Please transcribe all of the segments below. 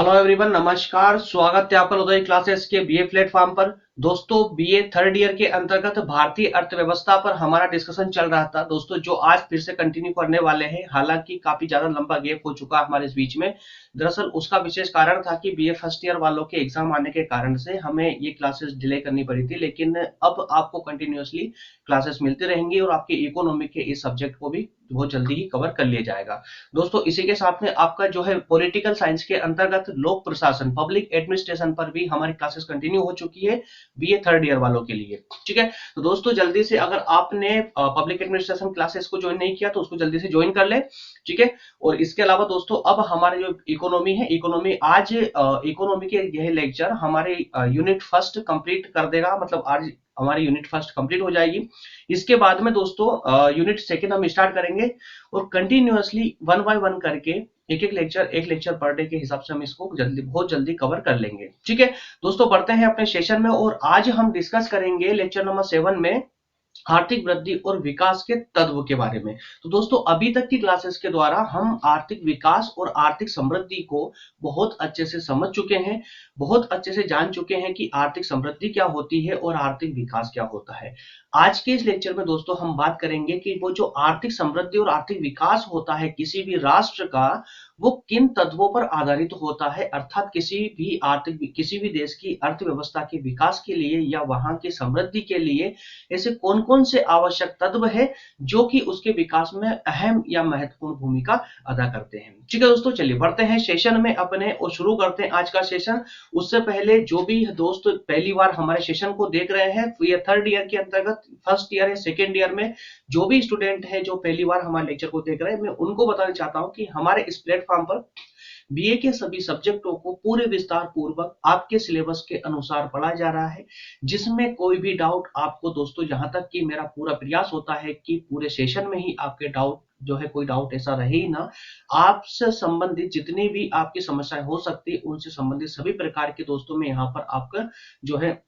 Hello everyone, नमस्कार। स्वागत है आपका उदय क्लासेस के बीए प्लेटफॉर्म पर। दोस्तों, बीए थर्ड ईयर के अंतर्गत भारतीय अर्थव्यवस्था पर हमारा डिस्कशन चल रहा था दोस्तों, जो आज फिर से कंटिन्यू करने वाले हैं। हालांकि काफी ज्यादा लंबा गैप हो चुका हमारे इस बीच में। दरअसल उसका विशेष कारण था कि बीए फर्स्ट ईयर वालों के एग्जाम आने के कारण से हमें ये क्लासेस डिले करनी पड़ी थी, लेकिन अब आपको कंटिन्यूअसली क्लासेस मिलती रहेंगी और आपके इकोनॉमिक के इस सब्जेक्ट को भी बहुत जल्दी ही कवर कर लिया जाएगा। दोस्तों, इसी के साथ में आपका जो है पॉलिटिकल साइंस के अंतर्गत लोक प्रशासन, पब्लिक एडमिनिस्ट्रेशन पर भी हमारी क्लासेस कंटिन्यू हो चुकी है बीए थर्ड ईयर वालों के लिए। ठीक है, तो दोस्तों जल्दी से अगर आपने पब्लिक एडमिनिस्ट्रेशन क्लासेस को ज्वाइन नहीं किया तो उसको जल्दी से ज्वाइन कर ले। ठीक है, और इसके अलावा दोस्तों अब हमारे जो इकोनॉमी है, इकोनॉमी आज इकोनॉमी के यह लेक्चर हमारे यूनिट फर्स्ट कंप्लीट कर देगा। मतलब आज हमारी यूनिट फर्स्ट कंप्लीट हो जाएगी। इसके बाद में दोस्तों यूनिट सेकंड हम स्टार्ट करेंगे और कंटिन्यूअसली वन बाय वन करके एक लेक्चर पर डे के हिसाब से हम इसको बहुत जल्दी कवर कर लेंगे। ठीक है दोस्तों, बढ़ते हैं अपने सेशन में और आज हम डिस्कस करेंगे लेक्चर नंबर 7 में आर्थिक वृद्धि और विकास के तत्व के बारे में। तो दोस्तों, अभी तक की क्लासेस के द्वारा हम आर्थिक विकास और आर्थिक समृद्धि को बहुत अच्छे से समझ चुके हैं, बहुत अच्छे से जान चुके हैं कि आर्थिक समृद्धि क्या होती है और आर्थिक विकास क्या होता है। आज के इस लेक्चर में दोस्तों हम बात करेंगे कि वो जो आर्थिक समृद्धि और आर्थिक विकास होता है किसी भी राष्ट्र का, वो किन तत्वों पर आधारित होता है। अर्थात किसी भी देश की अर्थव्यवस्था के विकास के लिए या वहां की समृद्धि के लिए ऐसे कौन कौन से आवश्यक तत्व है जो कि उसके विकास में अहम या महत्वपूर्ण भूमिका अदा करते हैं। ठीक है दोस्तों, चलिए बढ़ते हैं सेशन में अपने और शुरू करते हैं आज का सेशन। उससे पहले जो भी दोस्त पहली बार हमारे सेशन को देख रहे हैं, ये थर्ड ईयर के अंतर्गत फर्स्ट ईयर है, सेकेंड ईयर में जो भी स्टूडेंट है जो पहली बार हमारे लेक्चर को देख रहे हैं, मैं उनको बताना चाहता हूं कि हमारे इस प्लेटफॉर्म पर बीए के सभी सब्जेक्टों को पूरे विस्तार पूर्वक आपके सिलेबस के अनुसार पढ़ा जा रहा है, जिसमें कोई भी डाउट आपको दोस्तों, जहां तक कि मेरा पूरा प्रयास होता है कि पूरे सेशन में ही आपके डाउट जो है, कोई डाउट ऐसा रहे ही ना। आपसे संबंधित जितनी भी आपकी समस्याएं हो सकती है, उनसे संबंधित सभी प्रकार के दोस्तों में यहाँ पर आपका जो है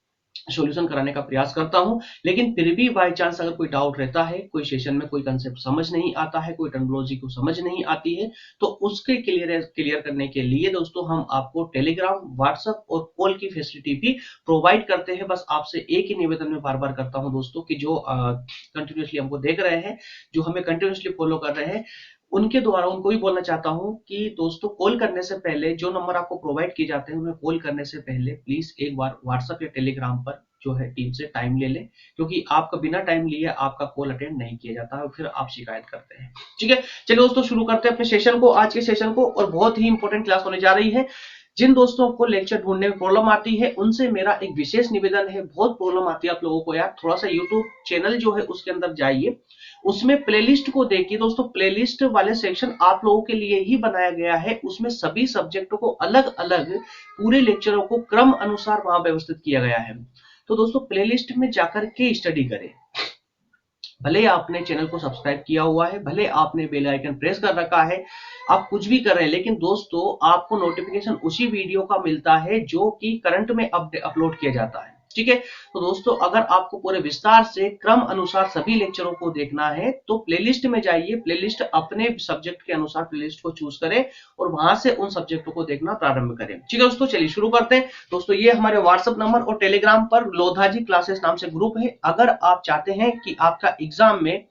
सॉल्यूशन कराने का प्रयास करता हूं। लेकिन फिर भी बाय चांस अगर कोई डाउट रहता है, कोई सेशन में कोई कंसेप्ट समझ नहीं आता है, कोई टर्मिनोलॉजी को समझ नहीं आती है, तो उसके क्लियर करने के लिए दोस्तों हम आपको टेलीग्राम, व्हाट्सएप और कॉल की फैसिलिटी भी प्रोवाइड करते हैं। बस आपसे एक ही निवेदन में बार बार करता हूं दोस्तों कि जो कंटिन्यूसली हमको देख रहे हैं, जो हमें कंटिन्यूसली फॉलो कर रहे हैं, उनके द्वारा उनको भी बोलना चाहता हूं कि दोस्तों कॉल करने से पहले जो नंबर आपको प्रोवाइड किए जाते हैं, उन्हें कॉल करने से पहले प्लीज एक बार व्हाट्सएप या टेलीग्राम पर जो है टीम से टाइम ले लें, क्योंकि आपका बिना टाइम लिए आपका कॉल अटेंड नहीं किया जाता है, फिर आप शिकायत करते हैं। ठीक है, चलिए दोस्तों शुरू करते हैं अपने सेशन को, आज के सेशन को। और बहुत ही इंपॉर्टेंट क्लास होने जा रही है। जिन दोस्तों को लेक्चर ढूंढने में प्रॉब्लम आती है, उनसे मेरा एक विशेष निवेदन है। बहुत प्रॉब्लम आती है आप लोगों को यार, थोड़ा सा यूट्यूब चैनल जो है उसके अंदर जाइए, उसमें प्लेलिस्ट को देखिए दोस्तों। प्लेलिस्ट वाले सेक्शन आप लोगों के लिए ही बनाया गया है, उसमें सभी सब्जेक्टों को अलग अलग, पूरे लेक्चरों को क्रम अनुसार वहां व्यवस्थित किया गया है। तो दोस्तों प्लेलिस्ट में जाकर के स्टडी करें। भले आपने चैनल को सब्सक्राइब किया हुआ है, भले आपने बेल आइकन प्रेस कर रखा है, आप कुछ भी कर रहे हैं, लेकिन दोस्तों आपको नोटिफिकेशन उसी वीडियो का मिलता है जो कि करंट में अपलोड किया जाता है। ठीक है, तो दोस्तों अगर आपको पूरे विस्तार से क्रम अनुसार सभी लेक्चरों को देखना है तो प्लेलिस्ट में जाइए, प्लेलिस्ट अपने सब्जेक्ट के अनुसार प्लेलिस्ट को चूज करें और वहां से उन सब्जेक्टों को देखना प्रारंभ करें। ठीक है दोस्तों, चलिए शुरू करते हैं। दोस्तों ये हमारे व्हाट्सएप नंबर और टेलीग्राम पर लोधाजी क्लासेस नाम से ग्रुप है। अगर आप चाहते हैं कि आपका एग्जाम में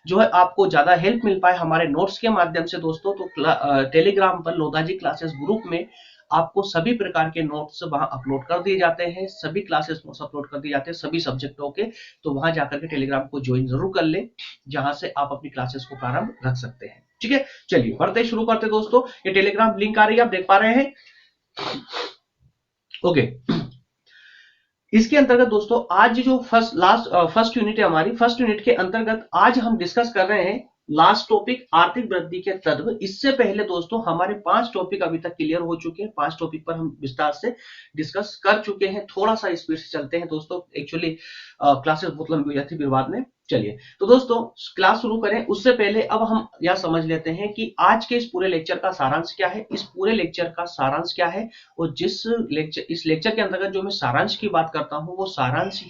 जो है आपको ज्यादा हेल्प मिल पाए हमारे नोट्स के माध्यम से दोस्तों, तो टेलीग्राम पर लोधाजी क्लासेस ग्रुप में आपको सभी प्रकार के नोट्स वहां अपलोड कर दिए जाते हैं, सभी क्लासेस नोट्स अपलोड कर दिए जाते हैं सभी सब्जेक्टों के। तो वहां जाकर के टेलीग्राम को ज्वाइन जरूर कर ले, जहां से आप अपनी क्लासेस को प्रारंभ रख सकते हैं। ठीक है, चलिए बढ़ते शुरू करते दोस्तों। ये टेलीग्राम लिंक आ रही है, आप देख पा रहे हैं। ओके, इसके अंतर्गत दोस्तों आज जो फर्स्ट यूनिट है हमारी, फर्स्ट यूनिट के अंतर्गत आज हम डिस्कस कर रहे हैं लास्ट टॉपिक आर्थिक वृद्धि के तत्व। इससे पहले दोस्तों हमारे 5 टॉपिक अभी तक क्लियर हो चुके हैं, 5 टॉपिक पर हम विस्तार से डिस्कस कर चुके हैं। थोड़ा सा स्पीड से चलते हैं दोस्तों, एक्चुअली क्लासेस बहुत लंबी हो जाती है फिर बाद में। चलिए तो दोस्तों क्लास शुरू करें उससे पहले अब हम यह समझ लेते हैं कि आज के इस पूरे लेक्चर का सारांश क्या है। इस पूरे लेक्चर का सारांश क्या है और इस लेक्चर के अंतर्गत जो मैं सारांश की बात करता हूं वो सारांश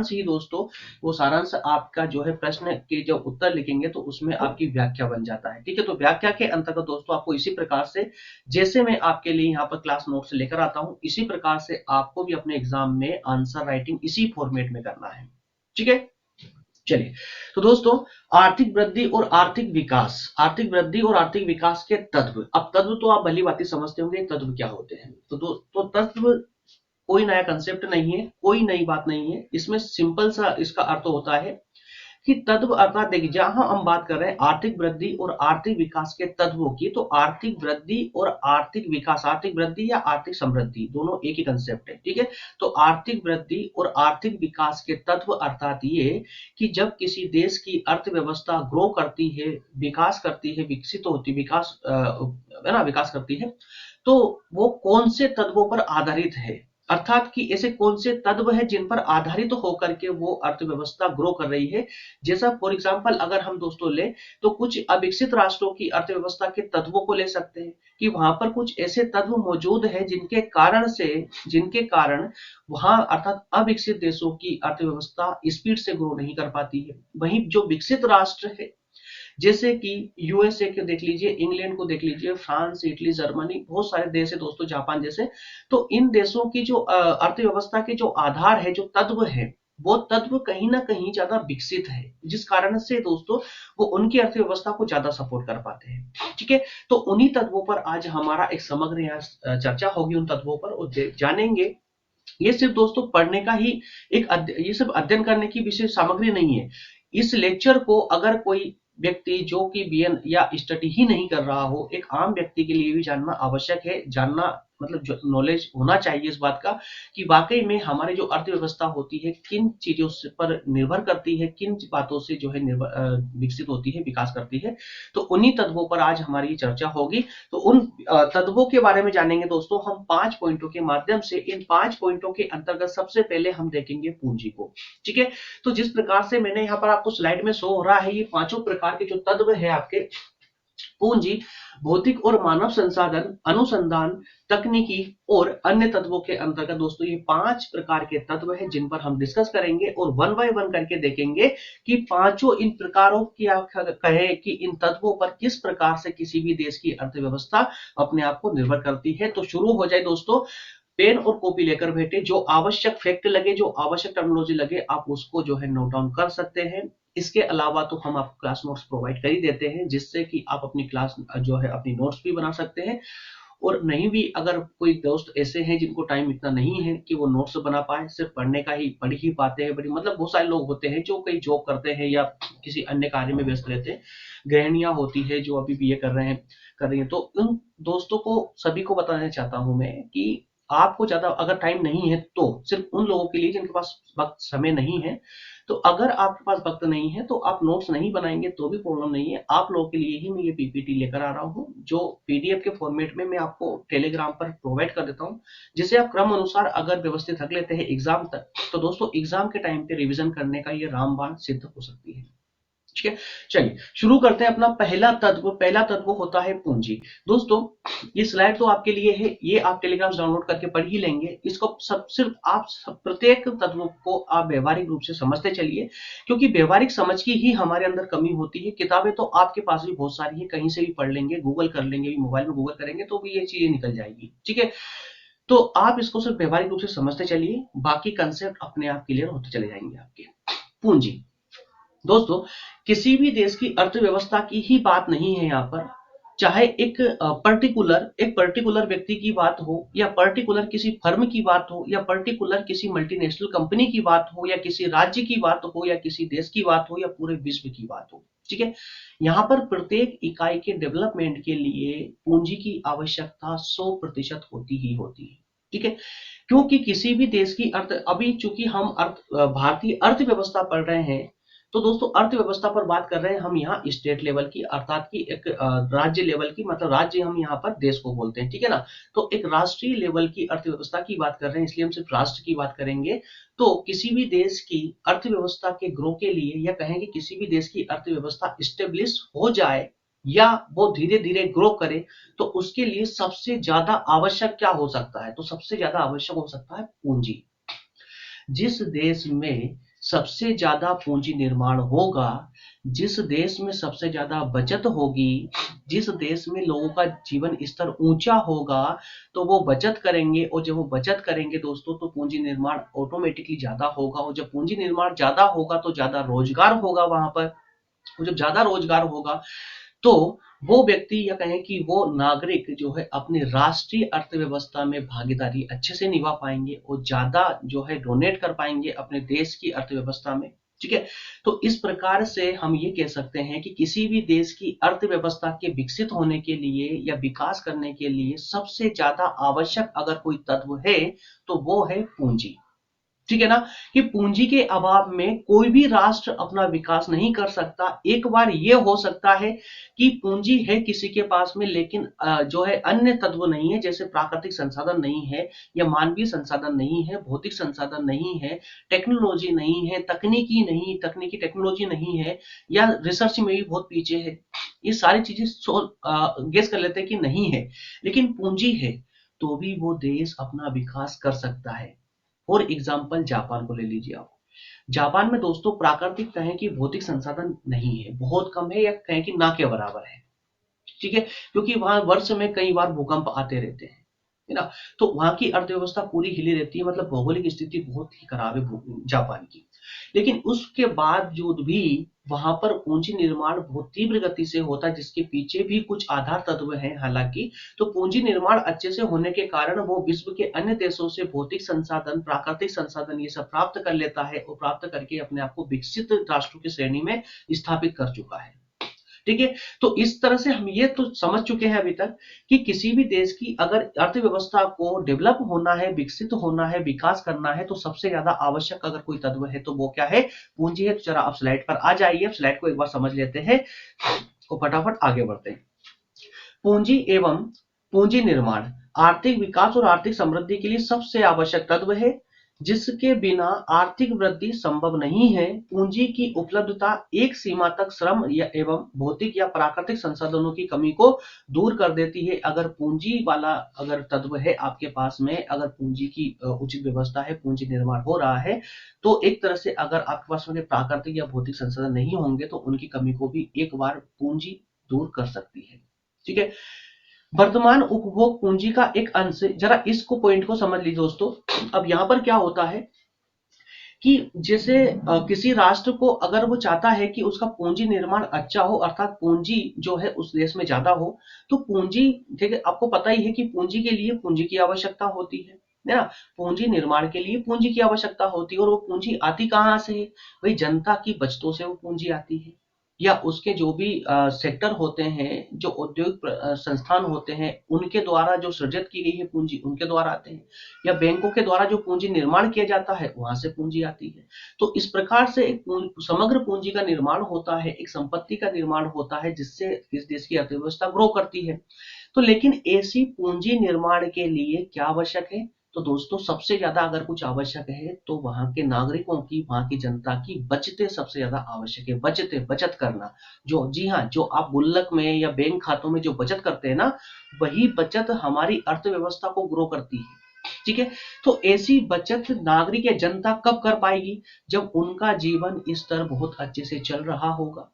ही दोस्तों, वो सारांश आपका जो है प्रश्न के जब उत्तर लिखेंगे तो उसमें आपकी व्याख्या बन जाता है। ठीक है, तो व्याख्या के अंतर्गत दोस्तों आपको इसी प्रकार से, जैसे मैं आपके लिए यहाँ पर क्लास नोट्स लेकर आता हूँ, इसी प्रकार से आपको भी अपने एग्जाम में आंसर राइटिंग इसी फॉर्मेट में करना है। ठीक है, चलिए तो दोस्तों आर्थिक वृद्धि और आर्थिक विकास के तत्व। अब तत्व तो आप भली बात समझते होंगे तत्व क्या होते हैं। तो दोस्तों तत्व कोई नया कंसेप्ट नहीं है, कोई नई बात नहीं है, इसमें सिंपल सा इसका अर्थ होता है कि तत्व अर्थात देखिए जहां हम बात कर रहे हैं आर्थिक वृद्धि और आर्थिक विकास के तत्वों की, तो आर्थिक वृद्धि और आर्थिक विकास, आर्थिक वृद्धि या आर्थिक समृद्धि दोनों एक ही कंसेप्ट है। ठीक है, तो आर्थिक वृद्धि और आर्थिक विकास के तत्व अर्थात ये कि जब किसी देश की अर्थव्यवस्था ग्रो करती है, विकास करती है, विकसित होती, विकास है ना, विकास करती है, तो वो कौन से तत्वों पर आधारित है, अर्थात कि ऐसे कौन से तत्व हैं जिन पर आधारित तो होकर के वो अर्थव्यवस्था ग्रो कर रही है। जैसा फॉर एग्जांपल अगर हम दोस्तों ले तो कुछ अविकसित राष्ट्रों की अर्थव्यवस्था के तत्वों को ले सकते हैं कि वहां पर कुछ ऐसे तत्व मौजूद हैं जिनके कारण वहां अर्थात अविकसित देशों की अर्थव्यवस्था स्पीड से ग्रो नहीं कर पाती है। वहीं जो विकसित राष्ट्र है जैसे कि यूएसए को देख लीजिए, इंग्लैंड को देख लीजिए, फ्रांस, इटली, जर्मनी, बहुत सारे देश है दोस्तों, जापान जैसे, तो इन देशों की जो अर्थव्यवस्था के जो आधार है, जो तत्व है, वो तत्व कहीं ना कहीं ज्यादा विकसित है, जिस कारण से दोस्तों वो उनकी अर्थव्यवस्था को ज्यादा सपोर्ट कर पाते हैं। ठीक है, तो उन्हीं तत्वों पर आज हमारा एक समग्र यहाँ चर्चा होगी, उन तत्वों पर और जानेंगे। ये सिर्फ दोस्तों पढ़ने का ही ये सिर्फ अध्ययन करने की विशेष सामग्री नहीं है। इस लेक्चर को अगर कोई व्यक्ति जो कि बीएन या स्टडी ही नहीं कर रहा हो, एक आम व्यक्ति के लिए भी जानना आवश्यक है, जानना मतलब जो नॉलेज होना चाहिए इस बात का कि वाकई में हमारी जो अर्थव्यवस्था होती है किन चीजों से पर निर्भर करती है, किन बातों से जो है विकसित होती है, विकास करती है। तो उन्हीं तत्वों पर आज हमारी चर्चा होगी। तो उन तत्वों के बारे में जानेंगे दोस्तों हम 5 पॉइंटों के माध्यम से। इन 5 पॉइंटों के अंतर्गत सबसे पहले हम देखेंगे पूंजी को। ठीक है, तो जिस प्रकार से मैंने यहाँ पर आपको स्लाइड में शो हो रहा है, ये पांचों प्रकार के जो तत्व है आपके, पूंजी, भौतिक और मानव संसाधन, अनुसंधान, तकनीकी और अन्य तत्वों के अंतर्गत दोस्तों ये 5 प्रकार के तत्व हैं जिन पर हम डिस्कस करेंगे और वन बाय वन करके देखेंगे कि पांचों इन प्रकारों की आप कहें कि इन तत्वों पर किस प्रकार से किसी भी देश की अर्थव्यवस्था अपने आप को निर्भर करती है। तो शुरू हो जाए दोस्तों, पेन और कॉपी लेकर बैठे, जो आवश्यक फैक्ट लगे, जो आवश्यक टर्मिनोलॉजी लगे, आप उसको जो है नोट डाउन कर सकते हैं। इसके अलावा तो हम आपको क्लास नोट्स प्रोवाइड कर ही देते हैं, जिससे कि आप अपनी क्लास जो है अपनी नोट्स भी बना सकते हैं। और नहीं भी अगर कोई दोस्त ऐसे हैं जिनको टाइम इतना नहीं है कि वो नोट्स बना पाए, सिर्फ पढ़ने का ही पढ़ ही पाते हैं, बड़ी मतलब बहुत सारे लोग होते हैं जो कई जॉब करते हैं या किसी अन्य कार्य में व्यस्त रहते हैं, गृहिणियां होती है जो अभी बीए कर रही हैं, तो उन दोस्तों को सभी को बताना चाहता हूं मैं कि आपको ज्यादा अगर टाइम नहीं है तो सिर्फ उन लोगों के लिए जिनके पास वक्त समय नहीं है, तो अगर आपके पास वक्त नहीं है तो आप नोट्स नहीं बनाएंगे तो भी प्रॉब्लम नहीं है। आप लोगों के लिए ही मैं ये पीपीटी लेकर आ रहा हूँ, जो पीडीएफ के फॉर्मेट में मैं आपको टेलीग्राम पर प्रोवाइड कर देता हूँ, जिसे आप क्रम अनुसार अगर व्यवस्थित रख लेते हैं एग्जाम तक, तो दोस्तों एग्जाम के टाइम पे रिविजन करने का ये रामबाण सिद्ध हो सकती है। ठीक है, चलिए शुरू करते हैं। अपना पहला तत्व होता है पूंजी। दोस्तों ये स्लाइड तो आपके लिए है, ये आप टेलीग्राम डाउनलोड करके पढ़ ही लेंगे। इसको सिर्फ आप प्रत्येक तत्व को आप व्यवहारिक रूप से समझते चलिए, क्योंकि व्यवहारिक समझ की ही हमारे अंदर कमी होती है। किताबें तो आपके पास भी बहुत सारी है, कहीं से भी पढ़ लेंगे, गूगल कर लेंगे, मोबाइल में गूगल करेंगे तो भी ये चीजें निकल जाएगी। ठीक है, तो आप इसको सिर्फ व्यवहारिक रूप से समझते चलिए, बाकी कंसेप्ट अपने आप क्लियर होते चले जाएंगे आपके। पूंजी दोस्तों किसी भी देश की अर्थव्यवस्था की ही बात नहीं है यहाँ पर, चाहे एक पर्टिकुलर व्यक्ति की बात हो, या पर्टिकुलर किसी फर्म की बात हो, या पर्टिकुलर किसी मल्टीनेशनल कंपनी की बात हो, या किसी राज्य की बात हो, या किसी देश की बात हो, या पूरे विश्व की बात हो। ठीक है, यहाँ पर प्रत्येक इकाई के डेवलपमेंट के लिए पूंजी की आवश्यकता 100% होती ही होती है। ठीक है, क्योंकि किसी भी देश की अभी चूंकि हम भारतीय अर्थव्यवस्था पढ़ रहे हैं, तो दोस्तों अर्थव्यवस्था पर बात कर रहे हैं हम यहाँ स्टेट लेवल की, अर्थात की एक राज्य लेवल की, मतलब राज्य हम यहाँ पर देश को बोलते हैं, ठीक है ना। तो एक राष्ट्रीय लेवल की अर्थव्यवस्था की बात कर रहे हैं, इसलिए हम सिर्फ राष्ट्र की बात करेंगे। तो किसी भी देश की अर्थव्यवस्था के ग्रो के लिए, या कहें कि किसी भी देश की अर्थव्यवस्था स्टेब्लिश हो जाए या वो धीरे धीरे ग्रो करे, तो उसके लिए सबसे ज्यादा आवश्यक क्या हो सकता है? तो सबसे ज्यादा आवश्यक हो सकता है पूंजी। जिस देश में सबसे ज्यादा पूंजी निर्माण होगा, जिस देश में सबसे ज्यादा बचत होगी, जिस देश में लोगों का जीवन स्तर ऊंचा होगा, तो वो बचत करेंगे, और जब वो बचत करेंगे दोस्तों, तो पूंजी निर्माण ऑटोमेटिकली ज्यादा होगा, और जब पूंजी निर्माण ज्यादा होगा तो ज्यादा रोजगार होगा वहां पर। और जब ज्यादा रोजगार होगा तो वो व्यक्ति, या कहें कि वो नागरिक जो है अपनी राष्ट्रीय अर्थव्यवस्था में भागीदारी अच्छे से निभा पाएंगे, और ज्यादा जो है डोनेट कर पाएंगे अपने देश की अर्थव्यवस्था में, ठीक है। तो इस प्रकार से हम ये कह सकते हैं कि किसी भी देश की अर्थव्यवस्था के विकसित होने के लिए या विकास करने के लिए सबसे ज्यादा आवश्यक अगर कोई तत्व है तो वो है पूंजी, ठीक है ना। कि पूंजी के अभाव में कोई भी राष्ट्र अपना विकास नहीं कर सकता। एक बार ये हो सकता है कि पूंजी है किसी के पास में, लेकिन जो है अन्य तत्व नहीं है, जैसे प्राकृतिक संसाधन नहीं है, या मानवीय संसाधन नहीं है, भौतिक संसाधन नहीं है, टेक्नोलॉजी नहीं है, तकनीकी टेक्नोलॉजी नहीं है, या रिसर्च में भी बहुत पीछे है। ये सारी चीजें गेस कर लेते हैं कि नहीं है, लेकिन पूंजी है तो भी वो देश अपना विकास कर सकता है। फॉर एग्जाम्पल जापान को ले लीजिए आप। जापान में दोस्तों प्राकृतिक कहें कि भौतिक संसाधन नहीं है, बहुत कम है, या कहें कि ना के बराबर है, ठीक है। क्योंकि वहां वर्ष में कई बार भूकंप आते रहते हैं, है ना। तो वहां की अर्थव्यवस्था पूरी हिली रहती है, मतलब भौगोलिक स्थिति बहुत ही खराब है जापान की। लेकिन उसके बावजूद भी वहां पर पूंजी निर्माण बहुत तीव्र गति से होता है, जिसके पीछे भी कुछ आधार तत्व हैं हालांकि। तो पूंजी निर्माण अच्छे से होने के कारण वो विश्व के अन्य देशों से भौतिक संसाधन, प्राकृतिक संसाधन ये सब प्राप्त कर लेता है, और प्राप्त करके अपने आप को विकसित राष्ट्रों की श्रेणी में स्थापित कर चुका है, ठीक है। तो इस तरह से हम ये तो समझ चुके हैं अभी तक कि किसी भी देश की अगर अर्थव्यवस्था को डेवलप होना है, विकसित होना है, विकास करना है, तो सबसे ज्यादा आवश्यक अगर कोई तत्व है तो वो क्या है? पूंजी है। तो जरा आप स्लाइड पर आ जाइए, स्लाइड को एक बार समझ लेते हैं और फटाफट आगे बढ़ते हैं। पूंजी एवं पूंजी निर्माण आर्थिक विकास और आर्थिक समृद्धि के लिए सबसे आवश्यक तत्व है, जिसके बिना आर्थिक वृद्धि संभव नहीं है। पूंजी की उपलब्धता एक सीमा तक श्रम या एवं भौतिक या प्राकृतिक संसाधनों की कमी को दूर कर देती है। अगर पूंजी वाला अगर तत्व है आपके पास में, अगर पूंजी की उचित व्यवस्था है, पूंजी निर्माण हो रहा है, तो एक तरह से अगर आपके पास में प्राकृतिक या भौतिक संसाधन नहीं होंगे तो उनकी कमी को भी एक बार पूंजी दूर कर सकती है, ठीक है। वर्तमान उपभोग पूंजी का एक अंश, जरा इसको पॉइंट को समझ लीजिए दोस्तों। अब यहां पर क्या होता है कि जैसे किसी राष्ट्र को अगर वो चाहता है कि उसका पूंजी निर्माण अच्छा हो, अर्थात पूंजी जो है उस देश में ज्यादा हो, तो पूंजी, ठीक है, आपको पता ही है कि पूंजी के लिए पूंजी की आवश्यकता होती है ना। पूंजी निर्माण के लिए पूंजी की आवश्यकता होती है, और वो पूंजी आती कहाँ से है? भाई जनता की बचतों से वो पूंजी आती है, या उसके जो भी सेक्टर होते हैं, जो औद्योगिक संस्थान होते हैं, उनके द्वारा जो सृजित की गई है पूंजी, उनके द्वारा आते हैं, या बैंकों के द्वारा जो पूंजी निर्माण किया जाता है वहां से पूंजी आती है। तो इस प्रकार से एक समग्र पूंजी का निर्माण होता है, एक संपत्ति का निर्माण होता है, जिससे इस देश की अर्थव्यवस्था ग्रो करती है। तो लेकिन ऐसी पूंजी निर्माण के लिए क्या आवश्यक है? तो दोस्तों सबसे ज्यादा अगर कुछ आवश्यक है तो वहां के नागरिकों की, वहां की जनता की बचतें सबसे ज्यादा आवश्यक है। बचतें, बचत करना, जो, जी हाँ, जो आप गुल्लक में या बैंक खातों में जो बचत करते हैं ना, वही बचत हमारी अर्थव्यवस्था को ग्रो करती है, ठीक है। तो ऐसी बचत नागरिक या जनता कब कर पाएगी? जब उनका जीवन स्तर बहुत अच्छे से चल रहा होगा,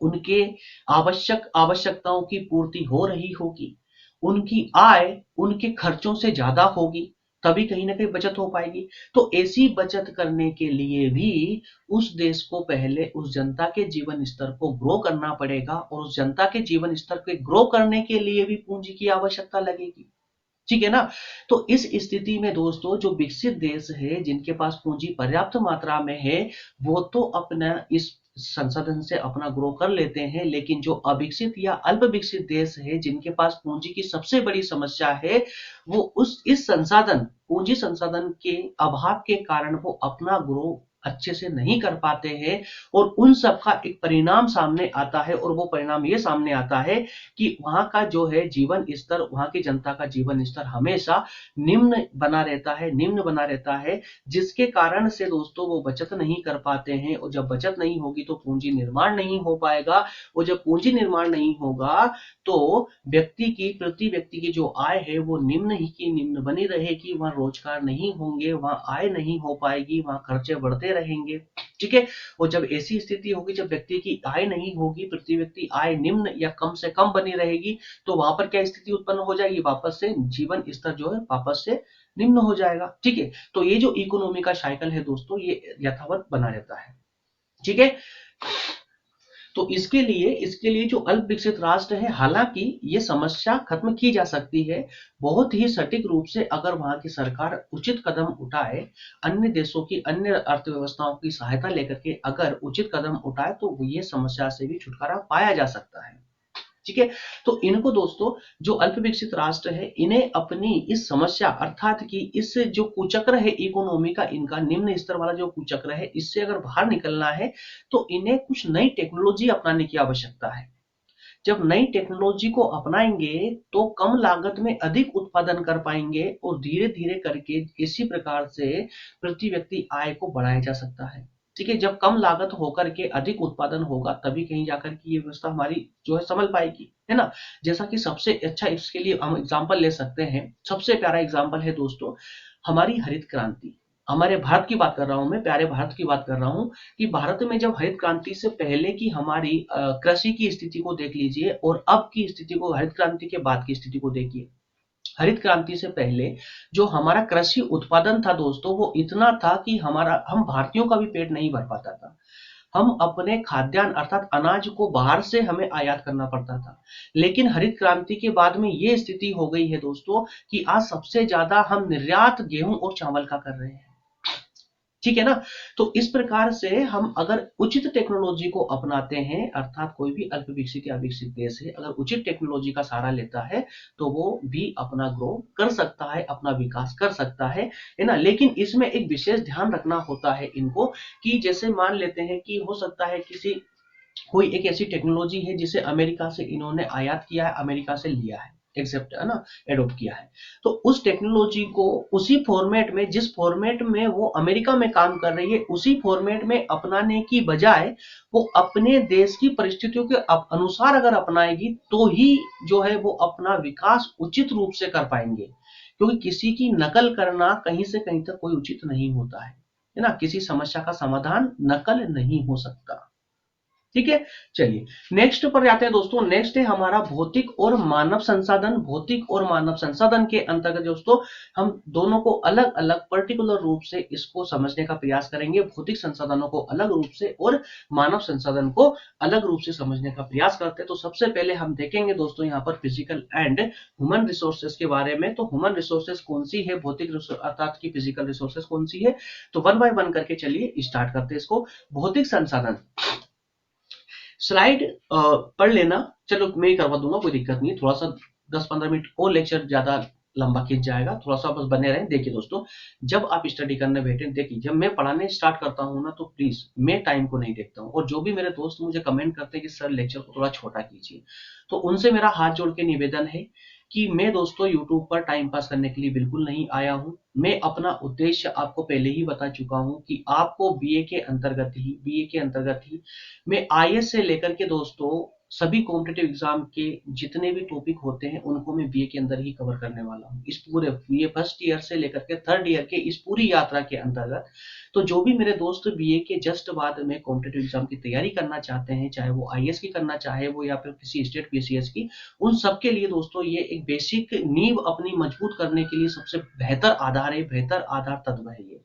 उनके आवश्यकताओं की पूर्ति हो रही होगी, उनकी आय उनके खर्चों से ज्यादा होगी, तभी कहीं ना कहीं बचत हो पाएगी। तो ऐसी बचत करने के लिए भी उस देश को पहले उस जनता के जीवन स्तर को ग्रो करना पड़ेगा, और उस जनता के जीवन स्तर को ग्रो करने के लिए भी पूंजी की आवश्यकता लगेगी, ठीक है ना। तो इस स्थिति में दोस्तों जो विकसित देश है, जिनके पास पूंजी पर्याप्त मात्रा में है, वो तो अपना इस संसाधन से अपना ग्रो कर लेते हैं, लेकिन जो अविकसित या अल्प विकसित देश है, जिनके पास पूंजी की सबसे बड़ी समस्या है, वो इस संसाधन, पूंजी संसाधन के अभाव के कारण वो अपना ग्रो अच्छे से नहीं कर पाते हैं और उन सब का एक परिणाम सामने आता है और वो परिणाम ये सामने आता है कि वहां का जो है जीवन स्तर, वहां की जनता का जीवन स्तर हमेशा निम्न बना रहता है, जिसके कारण से दोस्तों वो बचत नहीं कर पाते हैं और जब बचत नहीं होगी तो पूंजी निर्माण नहीं हो पाएगा और जब पूंजी निर्माण नहीं होगा तो प्रति व्यक्ति की जो आय है वो निम्न ही की निम्न बनी रहेगी, वहां रोजगार नहीं होंगे, वहां आय नहीं हो पाएगी, वहां खर्चे बढ़ते रहेंगे। ठीक है, और जब ऐसी स्थिति होगी, जब व्यक्ति की आय नहीं होगी, प्रति व्यक्ति आय निम्न या कम से कम बनी रहेगी, तो वहां पर क्या स्थिति उत्पन्न हो जाएगी, वापस से जीवन स्तर जो है वापस से निम्न हो जाएगा। ठीक है, तो ये जो इकोनॉमी का साइकिल है दोस्तों, ये यथावत बना रहता है। ठीक है, तो इसके लिए जो अल्प विकसित राष्ट्र है, हालांकि ये समस्या खत्म की जा सकती है बहुत ही सटीक रूप से अगर वहां की सरकार उचित कदम उठाए, अन्य देशों की अन्य अर्थव्यवस्थाओं की सहायता लेकर के अगर उचित कदम उठाए तो ये समस्या से भी छुटकारा पाया जा सकता है। ठीक है, तो इनको दोस्तों, जो अल्प विकसित राष्ट्र है, इन्हें अपनी इस समस्या अर्थात कि इस जो कुचक्र है इकोनॉमी का, इनका निम्न स्तर वाला जो कुचक्र है, इससे अगर बाहर निकलना है तो इन्हें कुछ नई टेक्नोलॉजी अपनाने की आवश्यकता है। जब नई टेक्नोलॉजी को अपनाएंगे तो कम लागत में अधिक उत्पादन कर पाएंगे और धीरे धीरे करके इसी प्रकार से प्रति व्यक्ति आय को बढ़ाया जा सकता है। ठीक है, जब कम लागत होकर के अधिक उत्पादन होगा तभी कहीं जाकर के ये व्यवस्था हमारी जो है संभल पाएगी, है ना। जैसा कि सबसे अच्छा इसके लिए हम एग्जांपल ले सकते हैं, सबसे प्यारा एग्जांपल है दोस्तों हमारी हरित क्रांति। हमारे भारत की बात कर रहा हूं मैं, प्यारे भारत की बात कर रहा हूं कि भारत में जब हरित क्रांति से पहले की हमारी कृषि की स्थिति को देख लीजिए और अब की स्थिति को, हरित क्रांति के बाद की स्थिति को देखिए। हरित क्रांति से पहले जो हमारा कृषि उत्पादन था दोस्तों, वो इतना था कि हम भारतीयों का भी पेट नहीं भर पाता था। हम अपने खाद्यान्न अर्थात अनाज को बाहर से हमें आयात करना पड़ता था। लेकिन हरित क्रांति के बाद में ये स्थिति हो गई है दोस्तों कि आज सबसे ज्यादा हम निर्यात गेहूं और चावल का कर रहे हैं। ठीक है ना, तो इस प्रकार से हम अगर उचित टेक्नोलॉजी को अपनाते हैं, अर्थात कोई भी अल्प विकसित या विकसित देश है अगर उचित टेक्नोलॉजी का सहारा लेता है तो वो भी अपना ग्रो कर सकता है, अपना विकास कर सकता है ना। लेकिन इसमें एक विशेष ध्यान रखना होता है इनको, कि जैसे मान लेते हैं कि हो सकता है कोई एक ऐसी टेक्नोलॉजी है जिसे अमेरिका से इन्होंने आयात किया है, अमेरिका से लिया है, एक्सेप्ट है ना, एडोप्ट किया है, तो उस टेक्नोलॉजी को उसी फॉर्मेट में, जिस फॉर्मेट में वो अमेरिका में काम कर रही है, उसी फॉर्मेट में अपनाने की बजाय वो अपने देश की परिस्थितियों के अनुसार अगर अपनाएगी तो ही जो है वो अपना विकास उचित रूप से कर पाएंगे। क्योंकि किसी की नकल करना कहीं से कहीं तक कोई उचित नहीं होता है ना, किसी समस्या का समाधान नकल नहीं हो सकता। ठीक है, चलिए नेक्स्ट पर जाते हैं दोस्तों। नेक्स्ट है हमारा भौतिक और मानव संसाधन। भौतिक और मानव संसाधन के अंतर्गत दोस्तों हम दोनों को अलग अलग पर्टिकुलर रूप से इसको समझने का प्रयास करेंगे। भौतिक संसाधनों को अलग रूप से और मानव संसाधन को अलग रूप से समझने का प्रयास करते हैं। तो सबसे पहले हम देखेंगे दोस्तों यहाँ पर फिजिकल एंड ह्यूमन रिसोर्सेज के बारे में। तो ह्यूमन रिसोर्सेज कौन सी है, भौतिक अर्थात की फिजिकल रिसोर्सेज कौन सी है, तो वन बाय वन करके चलिए स्टार्ट करते हैं इसको। भौतिक संसाधन, स्लाइड पढ़ लेना, चलो मैं ही करवा दूंगा, कोई दिक्कत नहीं है। थोड़ा सा 10-15 मिनट और लेक्चर ज्यादा लंबा खींच जाएगा, थोड़ा सा बस बने रहें। देखिए दोस्तों, जब आप स्टडी करने बैठे, देखिए जब मैं पढ़ाने स्टार्ट करता हूँ ना तो प्लीज मैं टाइम को नहीं देखता हूँ। और जो भी मेरे दोस्त मुझे कमेंट करते हैं कि सर लेक्चर को थोड़ा छोटा कीजिए, तो उनसे मेरा हाथ जोड़ के निवेदन है कि मैं दोस्तों यूट्यूब पर टाइम पास करने के लिए बिल्कुल नहीं आया हूं। मैं अपना उद्देश्य आपको पहले ही बता चुका हूं कि आपको बीए के अंतर्गत ही मैं आईएएस से लेकर के दोस्तों सभी कॉम्पिटिटिव एग्जाम के जितने भी टॉपिक होते हैं उनको मैं बीए के अंदर ही कवर करने वाला हूं। इस पूरे बीए फर्स्ट ईयर से लेकर के थर्ड ईयर के इस पूरी यात्रा के अंतर्गत, तो जो भी मेरे दोस्त बीए के जस्ट बाद में कॉम्पिटिटिव एग्जाम की तैयारी करना चाहते हैं, चाहे वो आईएएस की करना चाहे वो या फिर किसी स्टेट पीसीएस की, उन सबके लिए दोस्तों ये एक बेसिक नींव अपनी मजबूत करने के लिए सबसे बेहतर आधार है, बेहतर आधार तत्व है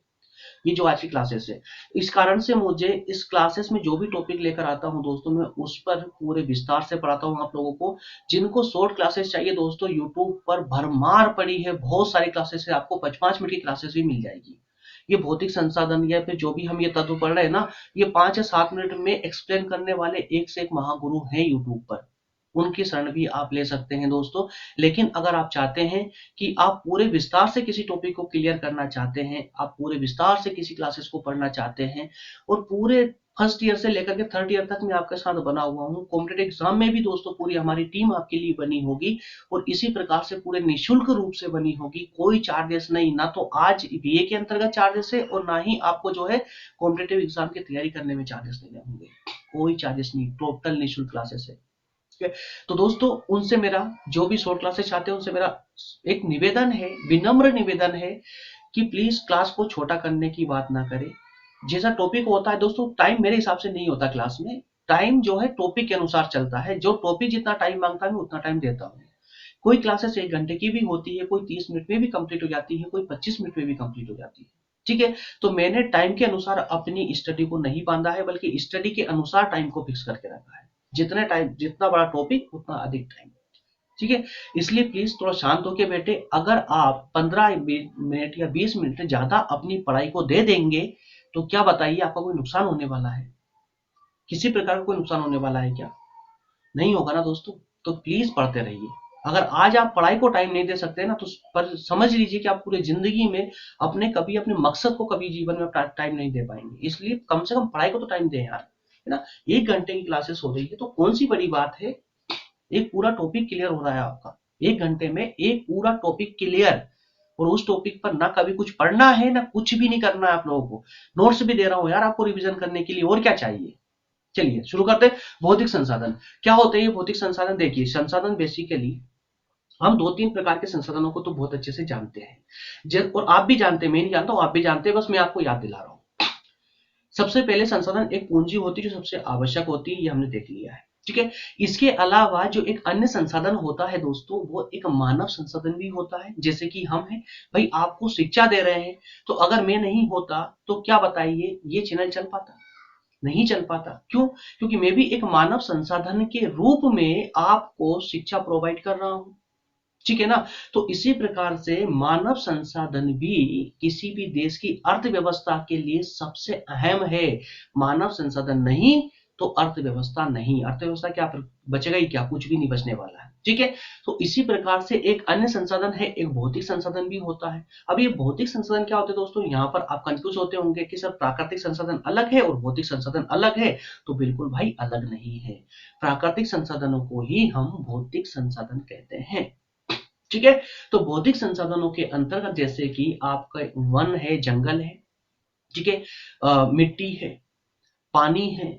ये जो आज की क्लासेस है। इस कारण से मुझे इस क्लासेस में जो भी टॉपिक लेकर आता हूं दोस्तों, मैं उस पर पूरे विस्तार से पढ़ाता हूं आप लोगों को। जिनको शॉर्ट क्लासेस चाहिए दोस्तों, यूट्यूब पर भरमार पड़ी है, बहुत सारी क्लासेस है, आपको 5-5 मिनट की क्लासेस भी मिल जाएगी। ये भौतिक संसाधन या फिर जो भी हम ये तत्व पढ़ रहे हैं ना, ये 5 या 7 मिनट में एक्सप्लेन करने वाले एक से एक महागुरु हैं यूट्यूब पर। उनकी शरण भी आप ले सकते हैं दोस्तों। लेकिन अगर आप चाहते हैं कि आप पूरे विस्तार से किसी टॉपिक को क्लियर करना चाहते हैं, आप पूरे विस्तार से किसी क्लासेस को पढ़ना चाहते हैं और पूरे फर्स्ट ईयर से लेकर के थर्ड ईयर तक मैं आपके साथ बना हुआ हूँ। कॉम्पिटेटिव एग्जाम में भी दोस्तों पूरी हमारी टीम आपके लिए बनी होगी और इसी प्रकार से पूरे निःशुल्क रूप से बनी होगी, कोई चार्जेस नहीं। ना तो आज बीए के अंतर्गत चार्जेस है और ना ही आपको जो है कॉम्पिटेटिव एग्जाम की तैयारी करने में चार्जेस देने होंगे। कोई चार्जेस नहीं, टोटल निःशुल्क क्लासेस है। तो दोस्तों उनसे मेरा, जो भी शॉर्ट क्लासेस चाहते हैं उनसे मेरा एक निवेदन है, विनम्र निवेदन है कि प्लीज क्लास को छोटा करने की बात ना करें। जैसा टॉपिक होता है दोस्तों, टाइम मेरे हिसाब से नहीं होता क्लास में, टाइम जो है टॉपिक के अनुसार चलता है। जो टॉपिक जितना टाइम मांगता है मैं उतना टाइम देता हूँ। कोई क्लासेस 1 घंटे की भी होती है, कोई 30 मिनट में भी कंप्लीट हो जाती है, कोई 25 मिनट में भी कंप्लीट हो जाती है। ठीक है, तो मैंने टाइम के अनुसार अपनी स्टडी को नहीं बांधा है, बल्कि स्टडी के अनुसार टाइम को फिक्स करके रखा है। जितने टाइम, जितना बड़ा टॉपिक उतना अधिक टाइम। ठीक है, इसलिए प्लीज थोड़ा शांत होके बैठे। अगर आप 15 मिनट या 20 मिनट ज्यादा अपनी पढ़ाई को दे देंगे तो क्या बताइए, आपका कोई नुकसान होने वाला है? किसी प्रकार का कोई नुकसान होने वाला है क्या? नहीं होगा ना दोस्तों। तो प्लीज पढ़ते रहिए। अगर आज आप पढ़ाई को टाइम नहीं दे सकते ना, तो पर समझ लीजिए कि आप पूरे जिंदगी में अपने मकसद को कभी जीवन में टाइम नहीं दे पाएंगे। इसलिए कम से कम पढ़ाई को तो टाइम दें यार, है ना। 1 घंटे की क्लासेस हो रही है तो कौन सी बड़ी बात है, एक पूरा टॉपिक क्लियर हो रहा है आपका 1 घंटे में, एक पूरा टॉपिक क्लियर। और उस टॉपिक पर ना कभी कुछ पढ़ना है ना कुछ भी नहीं करना है आप लोगों को। नोट्स भी दे रहा हूं यार आपको रिवीजन करने के लिए, और क्या चाहिए। चलिए शुरू करते हैं। भौतिक संसाधन क्या होते हैं? ये भौतिक संसाधन, देखिए संसाधन बेसिकली हम 2-3 प्रकार के संसाधनों को तो बहुत अच्छे से जानते हैं, और आप भी जानते हैं, मैं नहीं जानता हूं, आप भी जानते हैं, बस मैं आपको याद दिला रहा हूं। सबसे पहले संसाधन एक पूंजी होती है जो सबसे आवश्यक होती है, ये हमने देख लिया है। ठीक है, इसके अलावा जो एक अन्य संसाधन होता है दोस्तों, वो एक मानव संसाधन भी होता है। जैसे कि हम हैं भाई, आपको शिक्षा दे रहे हैं, तो अगर मैं नहीं होता तो क्या बताइए ये चैनल चल पाता? नहीं चल पाता। क्यों? क्योंकि मैं भी एक मानव संसाधन के रूप में आपको शिक्षा प्रोवाइड कर रहा हूं। ठीक है ना। तो इसी प्रकार से मानव संसाधन भी किसी भी देश की अर्थव्यवस्था के लिए सबसे अहम है। मानव संसाधन नहीं तो अर्थव्यवस्था नहीं। अर्थव्यवस्था क्या बचेगा ही क्या? कुछ भी नहीं बचने वाला है। ठीक है, तो इसी प्रकार से एक अन्य संसाधन है, एक भौतिक संसाधन भी होता है। अब ये भौतिक संसाधन क्या होते हैं दोस्तों? यहाँ पर आप कंफ्यूज होते होंगे कि सर प्राकृतिक संसाधन अलग है और भौतिक संसाधन अलग है। तो बिल्कुल भाई अलग नहीं है। प्राकृतिक संसाधनों को ही हम भौतिक संसाधन कहते हैं। ठीक है, तो भौतिक संसाधनों के अंतर्गत जैसे कि आपका वन है, जंगल है, ठीक है, मिट्टी है, पानी है,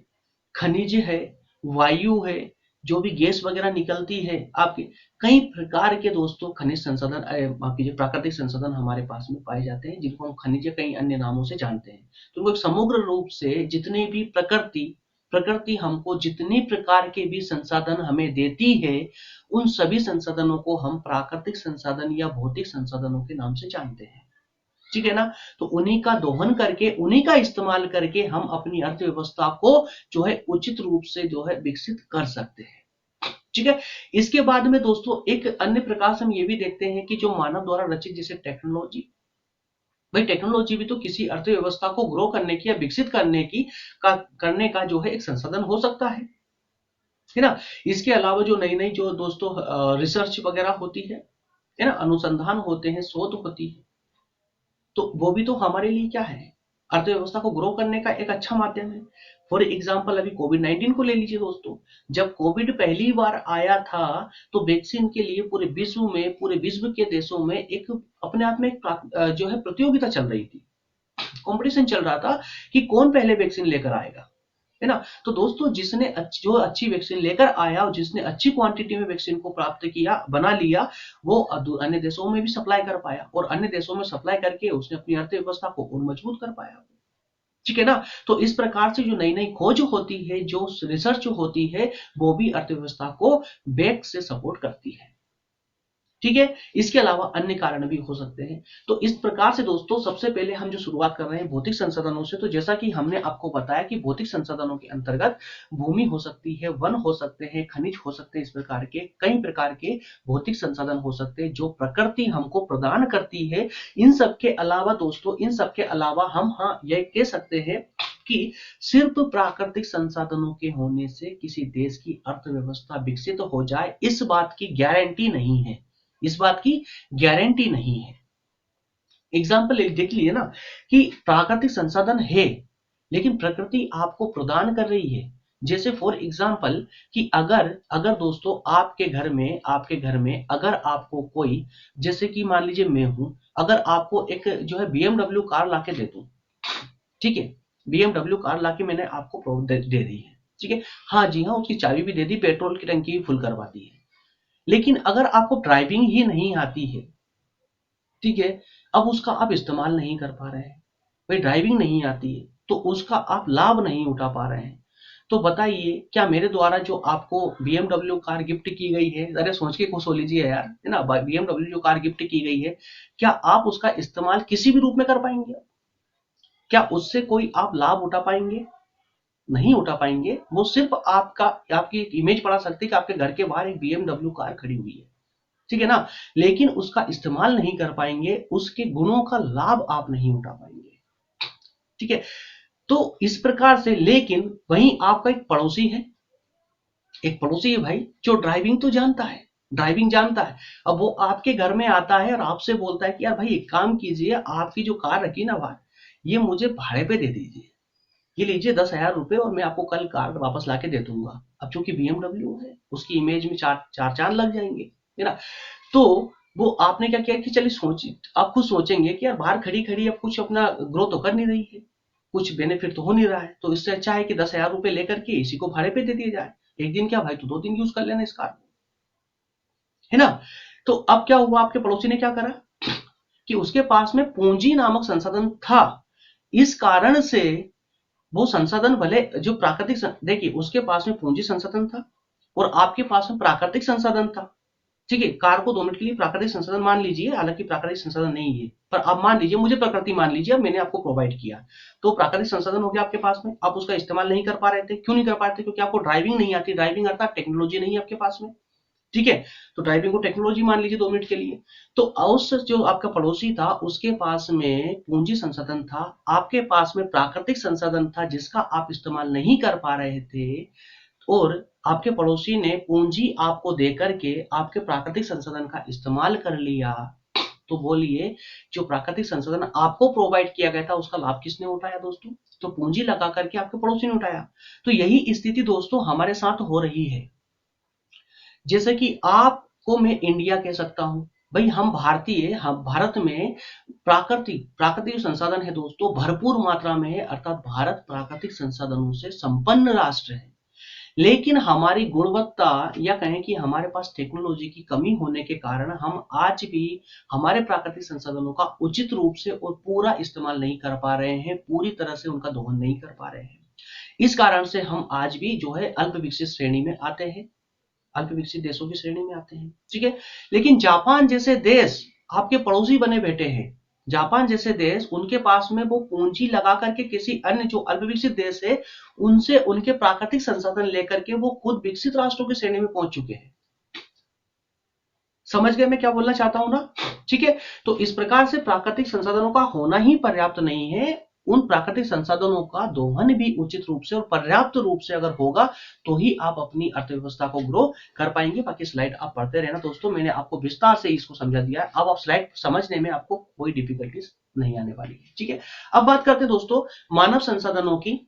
खनिज है, वायु है, जो भी गैस वगैरह निकलती है आपके, कई प्रकार के दोस्तों खनिज संसाधन, माफ कीजिए, प्राकृतिक संसाधन हमारे पास में पाए जाते हैं, जिनको हम खनिज कई अन्य नामों से जानते हैं। तो उनको समग्र रूप से जितने भी प्रकृति हमको जितनी प्रकार के भी संसाधन हमें देती है, उन सभी संसाधनों को हम प्राकृतिक संसाधन या भौतिक संसाधनों के नाम से जानते हैं। ठीक है ना। तो उन्हीं का दोहन करके, उन्हीं का इस्तेमाल करके हम अपनी अर्थव्यवस्था को जो है उचित रूप से जो है विकसित कर सकते हैं। ठीक है, इसके बाद में दोस्तों एक अन्य प्रकार से हम ये भी देखते हैं कि जो मानव द्वारा रचित जैसे टेक्नोलॉजी, भाई टेक्नोलॉजी भी तो किसी अर्थव्यवस्था को ग्रो करने की या विकसित करने का जो है एक संसाधन हो सकता है ना। इसके अलावा जो नई नई जो दोस्तों रिसर्च वगैरह होती है ना, अनुसंधान होते हैं, शोध होती है, तो वो भी तो हमारे लिए क्या है, अर्थव्यवस्था को ग्रो करने का एक अच्छा माध्यम है। फॉर एग्जाम्पल अभी कोविड-19 को ले लीजिए दोस्तों। जब कोविड पहली बार आया था तो वैक्सीन के लिए पूरे विश्व के देशों में एक अपने आप में एक जो है प्रतियोगिता चल रही थी, कंपटीशन चल रहा था कि कौन पहले वैक्सीन लेकर आएगा, है ना। तो दोस्तों जिसने जो अच्छी वैक्सीन लेकर आया और जिसने अच्छी क्वांटिटी में वैक्सीन को प्राप्त किया, बना लिया, वो अन्य देशों में भी सप्लाई कर पाया और अन्य देशों में सप्लाई करके उसने अपनी अर्थव्यवस्था को और मजबूत कर पाया। ठीक है ना। तो इस प्रकार से जो नई नई खोज होती है, जो रिसर्च होती है, वो भी अर्थव्यवस्था को बैक से सपोर्ट करती है। ठीक है, इसके अलावा अन्य कारण भी हो सकते हैं। तो इस प्रकार से दोस्तों सबसे पहले हम जो शुरुआत कर रहे हैं भौतिक संसाधनों से, तो जैसा कि हमने आपको बताया कि भौतिक संसाधनों के अंतर्गत भूमि हो सकती है, वन हो सकते हैं, खनिज हो सकते हैं, इस प्रकार के कई प्रकार के भौतिक संसाधन हो सकते हैं जो प्रकृति हमको प्रदान करती है। इन सब के अलावा दोस्तों, इन सब के अलावा हम हाँ यह कह सकते हैं कि सिर्फ प्राकृतिक संसाधनों के होने से किसी देश की अर्थव्यवस्था विकसित हो जाए, इस बात की गारंटी नहीं है। इस बात की गारंटी नहीं है। एग्जाम्पल देख लीजिए ना कि प्राकृतिक संसाधन है लेकिन प्रकृति आपको प्रदान कर रही है। जैसे फॉर एग्जाम्पल कि अगर अगर दोस्तों आपके घर में अगर आपको कोई, जैसे कि मान लीजिए मैं हूं, अगर आपको एक जो है BMW कार लाके दे दूं, ठीक है, BMW कार लाके मैंने आपको दे दी है, ठीक है, हाँ जी हाँ, उसकी चाबी भी दे दी, पेट्रोल की टंकी भी फुल करवा दी है, लेकिन अगर आपको ड्राइविंग ही नहीं आती है, ठीक है, अब उसका आप इस्तेमाल नहीं कर पा रहे हैं, भाई ड्राइविंग नहीं आती है तो उसका आप लाभ नहीं उठा पा रहे हैं, तो बताइए क्या मेरे द्वारा जो आपको BMW कार गिफ्ट की गई है, अरे सोच के खुश हो लीजिए यार, है ना, BMW जो कार गिफ्ट की गई है, क्या आप उसका इस्तेमाल किसी भी रूप में कर पाएंगे? क्या उससे कोई आप लाभ उठा पाएंगे? नहीं उठा पाएंगे। वो सिर्फ आपकी एक इमेज बढ़ा सकती है कि आपके घर के बाहर एक BMW कार खड़ी हुई है, ठीक है ना, लेकिन उसका इस्तेमाल नहीं कर पाएंगे, उसके गुणों का लाभ आप नहीं उठा पाएंगे, ठीक है। तो इस प्रकार से, लेकिन वहीं आपका एक पड़ोसी है भाई, जो ड्राइविंग तो जानता है, ड्राइविंग जानता है, अब वो आपके घर में आता है और आपसे बोलता है कि यार भाई एक काम कीजिए, आपकी जो कार रखी ना बाहर, ये मुझे भाड़े पे दे दीजिए, ये लीजिए 10,000 रुपए और मैं आपको कल कार वापस लाके दे दूंगा। अब चूंकि BMW है, उसकी इमेज में चार चांद लग जाएंगे, है ना। तो वो आपने क्या किया कि चलिए सोचिए, आप खुद सोचेंगे कि यार बाहर खड़ी खड़ी अब कुछ अपना ग्रो तो कर नहीं रही है, कुछ बेनिफिट तो हो नहीं रहा है, तो इससे अच्छा है कि 10,000 रुपए लेकर के इसी को भाड़े पे दे दिया जाए, एक दिन क्या भाई तो 2 दिन यूज कर लेना इस कार को, है ना। तो अब क्या हुआ, आपके पड़ोसी ने क्या करा कि उसके पास में पूंजी नामक संसाधन था, इस कारण से वो संसाधन भले जो देखिए उसके पास में पूंजी संसाधन था और आपके पास में प्राकृतिक संसाधन था, ठीक है, कार को 2 मिनट के लिए प्राकृतिक संसाधन मान लीजिए, हालांकि प्राकृतिक संसाधन नहीं है, पर आप मान लीजिए, मुझे प्रकृति मान लीजिए, अब मैंने आपको प्रोवाइड किया, तो प्राकृतिक संसाधन हो गया आपके पास में, आप उसका इस्तेमाल नहीं कर पा रहे थे, क्यों नहीं कर पा रहे थे? क्योंकि आपको ड्राइविंग नहीं आती, ड्राइविंग अर्थात टेक्नोलॉजी नहीं है आपके पास में, ठीक है, तो ड्राइविंग को टेक्नोलॉजी मान लीजिए 2 मिनट के लिए। तो उस जो आपका पड़ोसी था उसके पास में पूंजी संसाधन था, आपके पास में प्राकृतिक संसाधन था जिसका आप इस्तेमाल नहीं कर पा रहे थे, और आपके पड़ोसी ने पूंजी आपको देकर के आपके प्राकृतिक संसाधन का इस्तेमाल कर लिया, तो बोलिए जो प्राकृतिक संसाधन आपको प्रोवाइड किया गया था उसका लाभ किसने उठाया दोस्तों? तो पूंजी लगा करके आपके पड़ोसी ने उठाया। तो यही स्थिति दोस्तों हमारे साथ हो रही है। जैसे कि आपको मैं इंडिया कह सकता हूं, भाई हम भारतीय, हम भारत में प्राकृतिक संसाधन है दोस्तों भरपूर मात्रा में है, अर्थात भारत प्राकृतिक संसाधनों से संपन्न राष्ट्र है, लेकिन हमारी गुणवत्ता या कहें कि हमारे पास टेक्नोलॉजी की कमी होने के कारण हम आज भी हमारे प्राकृतिक संसाधनों का उचित रूप से और पूरा इस्तेमाल नहीं कर पा रहे हैं, पूरी तरह से उनका दोहन नहीं कर पा रहे हैं। इस कारण से हम आज भी जो है अल्प विकसित श्रेणी में आते हैं, अल्प विकसित देशों की श्रेणी में आते हैं, ठीक है। लेकिन जापान जैसे देश आपके पड़ोसी बने बैठे हैं, जापान जैसे देश, उनके पास में वो पूंजी लगा करके किसी अन्य जो अल्प विकसित देश है उनसे उनके प्राकृतिक संसाधन लेकर के वो खुद विकसित राष्ट्रों की श्रेणी में पहुंच चुके हैं। समझ गए मैं क्या बोलना चाहता हूं ना, ठीक है। तो इस प्रकार से प्राकृतिक संसाधनों का होना ही पर्याप्त नहीं है, उन प्राकृतिक संसाधनों का दोहन भी उचित रूप से और पर्याप्त रूप से अगर होगा तो ही आप अपनी अर्थव्यवस्था को ग्रो कर पाएंगे। बाकी स्लाइड आप पढ़ते रहना दोस्तों, मैंने आपको विस्तार से इसको समझा दिया है, अब आप स्लाइड समझने में आपको कोई डिफिकल्टीज नहीं आने वाली है, ठीक है। अब बात करते हैं दोस्तों मानव संसाधनों की।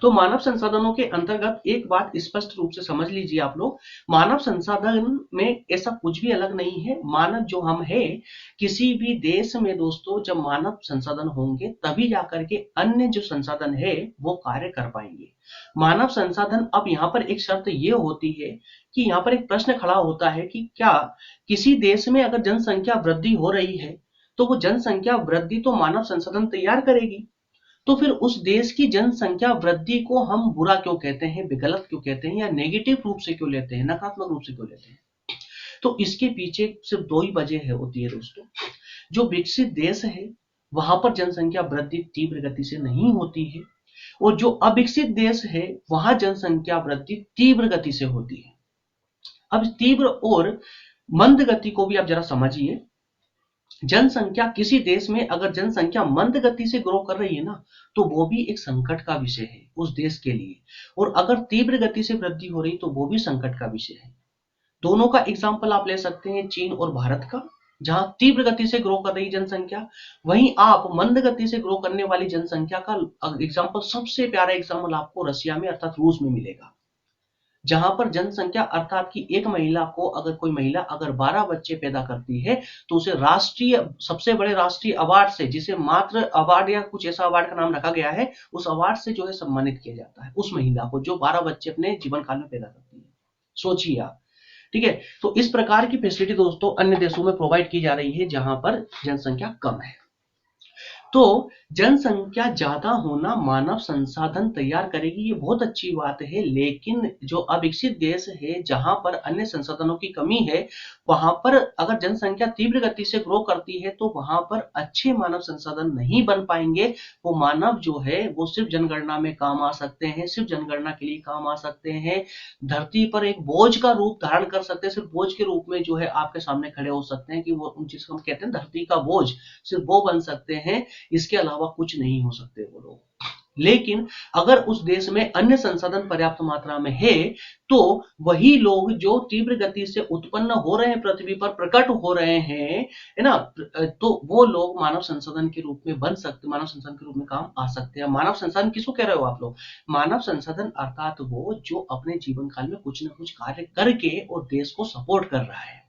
तो मानव संसाधनों के अंतर्गत एक बात स्पष्ट रूप से समझ लीजिए आप लोग, मानव संसाधन में ऐसा कुछ भी अलग नहीं है। मानव जो हम है, किसी भी देश में दोस्तों जब मानव संसाधन होंगे तभी जाकर के अन्य जो संसाधन है वो कार्य कर पाएंगे। मानव संसाधन, अब यहाँ पर एक शर्त ये होती है कि यहाँ पर एक प्रश्न खड़ा होता है कि क्या किसी देश में अगर जनसंख्या वृद्धि हो रही है तो वो जनसंख्या वृद्धि तो मानव संसाधन तैयार करेगी, तो फिर उस देश की जनसंख्या वृद्धि को हम बुरा क्यों कहते हैं, गलत क्यों कहते हैं, या नेगेटिव रूप से क्यों लेते हैं, नकारात्मक रूप से क्यों लेते हैं? तो इसके पीछे सिर्फ 2 ही वजह होती है दोस्तों। जो विकसित देश है वहां पर जनसंख्या वृद्धि तीव्र गति से नहीं होती है, और जो अविकसित देश है वहां जनसंख्या वृद्धि तीव्र गति से होती है। अब तीव्र और मंद गति को भी आप जरा समझिए। जनसंख्या किसी देश में अगर जनसंख्या मंद गति से ग्रो कर रही है ना, तो वो भी एक संकट का विषय है उस देश के लिए। और अगर तीव्र गति से वृद्धि हो रही तो वो भी संकट का विषय है। दोनों का एग्जाम्पल आप ले सकते हैं चीन और भारत का, जहां तीव्र गति से ग्रो कर रही जनसंख्या, वहीं आप मंद गति से ग्रो करने वाली जनसंख्या का एग्जाम्पल, सबसे प्यारा एग्जाम्पल आपको रशिया में अर्थात रूस में मिलेगा, जहां पर जनसंख्या अर्थात कि एक महिला को, अगर कोई महिला अगर 12 बच्चे पैदा करती है तो उसे राष्ट्रीय, सबसे बड़े राष्ट्रीय अवार्ड से, जिसे मातृ अवार्ड या कुछ ऐसा अवार्ड का नाम रखा गया है, उस अवार्ड से जो है सम्मानित किया जाता है उस महिला को जो 12 बच्चे अपने जीवन काल में पैदा करती है। सोचिए आप। ठीक है, तो इस प्रकार की फैसिलिटी दोस्तों अन्य देशों में प्रोवाइड की जा रही है जहां पर जनसंख्या कम है। तो जनसंख्या ज्यादा होना मानव संसाधन तैयार करेगी, ये बहुत अच्छी बात है, लेकिन जो अविकसित देश है जहां पर अन्य संसाधनों की कमी है, वहां पर अगर जनसंख्या तीव्र गति से ग्रो करती है तो वहां पर अच्छे मानव संसाधन नहीं बन पाएंगे। वो मानव जो है वो सिर्फ जनगणना में काम आ सकते हैं, सिर्फ जनगणना के लिए काम आ सकते हैं, धरती पर एक बोझ का रूप धारण कर सकते हैं, सिर्फ बोझ के रूप में जो है आपके सामने खड़े हो सकते हैं, कि वो जिसको हम कहते हैं धरती का बोझ, सिर्फ वो बन सकते हैं, इसके अलावा कुछ नहीं हो सकते वो लोग। लेकिन अगर उस देश में अन्य संसाधन पर्याप्त मात्रा में है तो वही लोग जो तीव्र गति से उत्पन्न हो रहे हैं, पृथ्वी पर प्रकट हो रहे हैं, है ना, तो वो लोग मानव संसाधन के रूप में बन सकते, मानव संसाधन के रूप में काम आ सकते हैं। मानव संसाधन किसको कह रहे हो आप लोग? मानव संसाधन अर्थात वो जो अपने जीवन काल में कुछ ना कुछ कार्य करके और देश को सपोर्ट कर रहा है।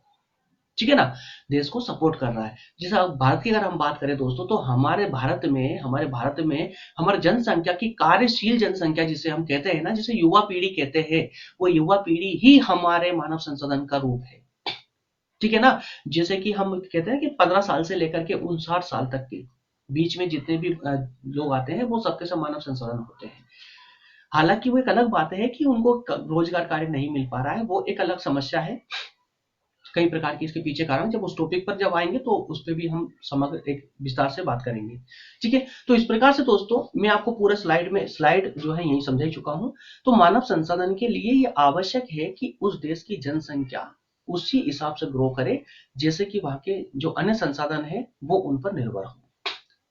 ठीक है ना, देश को सपोर्ट कर रहा है। जैसे भारत की अगर हम बात करें दोस्तों, तो हमारे भारत में हमारी जनसंख्या की कार्यशील जनसंख्या जिसे हम कहते हैं ना, जिसे युवा पीढ़ी कहते हैं, वो युवा पीढ़ी ही हमारे मानव संसाधन का रूप है। ठीक है ना, जैसे कि हम कहते हैं कि 15 साल से लेकर के 59 साल तक के बीच में जितने भी लोग आते हैं वो सबके सब मानव संसाधन होते हैं। हालांकि वो एक अलग बात है कि उनको रोजगार कार्य नहीं मिल पा रहा है, वो एक अलग समस्या है, कई प्रकार की इसके पीछे कारण, जब उस टॉपिक पर जब आएंगे तो उस पर भी हम समग्र एक विस्तार से बात करेंगे। ठीक है, तो इस प्रकार से दोस्तों मैं आपको पूरे स्लाइड जो है यही समझा चुका हूं। तो मानव संसाधन के लिए ये आवश्यक है कि उस देश की जनसंख्या उसी हिसाब से ग्रो करे जैसे कि वहां के जो अन्य संसाधन है वो उन पर निर्भर हो।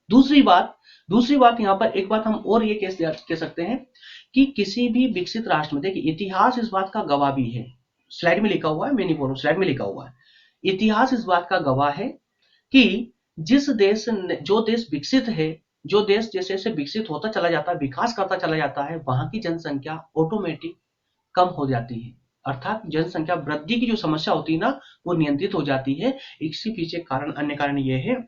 दूसरी बात यहाँ पर एक बात हम और ये कह सकते हैं कि किसी भी विकसित राष्ट्र में, देखिए इतिहास इस बात का गवाह भी है, स्लाइड में लिखा हुआ है, मैं नहीं बोल रहा हूं, स्लाइड में लिखा हुआ है, इतिहास इस बात का गवाह है कि जो देश विकसित है, जो देश जैसे जैसे विकसित होता चला जाता है, विकास करता चला जाता है, वहां की जनसंख्या ऑटोमेटिक कम हो जाती है, अर्थात जनसंख्या वृद्धि की जो समस्या होती है ना वो नियंत्रित हो जाती है। इसी पीछे कारण, अन्य कारण ये है,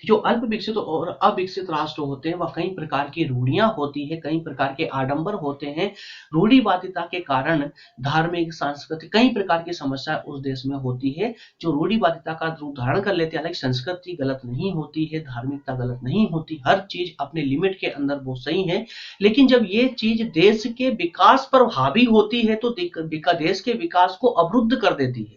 जो अल्प विकसित और अविकसित राष्ट्र होते हैं वह कई प्रकार की रूढ़ियां होती है, कई प्रकार के आडंबर होते हैं, रूढ़िवादिता के कारण धार्मिक, सांस्कृतिक कई प्रकार की समस्या उस देश में होती है, जो रूढ़िवादिता का रूप धारण कर लेते हैं। हालांकि संस्कृति गलत नहीं होती है, धार्मिकता गलत नहीं होती, हर चीज अपने लिमिट के अंदर वो सही है, लेकिन जब ये चीज देश के विकास पर हावी होती है तो देश के विकास को अवरुद्ध कर देती है।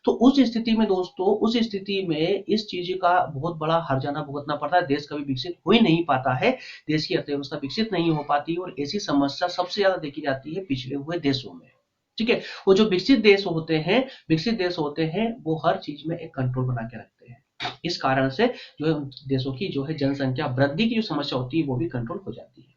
तो उस स्थिति में दोस्तों, उस स्थिति में इस चीज का बहुत बड़ा हर्जाना भुगतना पड़ता है, देश कभी विकसित हो ही नहीं पाता है, देश की अर्थव्यवस्था विकसित नहीं हो पाती, और ऐसी समस्या सबसे ज्यादा देखी जाती है पिछड़े हुए देशों में। ठीक है, वो जो विकसित देश होते हैं वो हर चीज में एक कंट्रोल बना के रखते हैं, इस कारण से जो है देशों की जो है जनसंख्या वृद्धि की जो समस्या होती है वो भी कंट्रोल हो जाती है।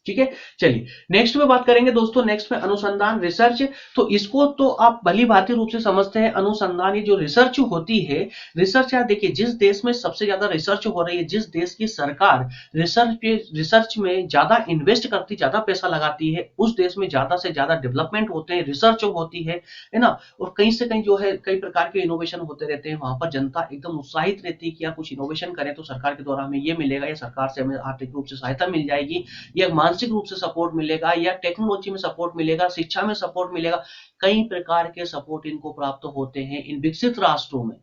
ठीक है, चलिए नेक्स्ट में बात करेंगे दोस्तों, नेक्स्ट में अनुसंधान, रिसर्च। तो इसको तो आप भली भांति रूप से समझते हैं, अनुसंधान ये जो रिसर्च होती है, रिसर्च यार देखिए जिस देश में सबसे ज्यादा रिसर्च हो रही है, जिस देश की सरकार रिसर्च में ज्यादा इन्वेस्ट करती, ज्यादा पैसा लगाती है, उस देश में ज्यादा से ज्यादा डेवलपमेंट होते हैं, रिसर्च होती है ना, और कहीं से कहीं जो है कई प्रकार के इनोवेशन होते रहते हैं, वहां पर जनता एकदम उत्साहित रहती है कि यार कुछ इनोवेशन करें तो सरकार के द्वारा हमें ये मिलेगा, या सरकार से हमें आर्थिक रूप से सहायता मिल जाएगी, या मानसिक रूप से सपोर्ट मिलेगा, या टेक्नोलॉजी में सपोर्ट मिलेगा, शिक्षा में सपोर्ट मिलेगा, कई प्रकार के सपोर्ट इनको प्राप्त होते हैं इन विकसित राष्ट्रों में।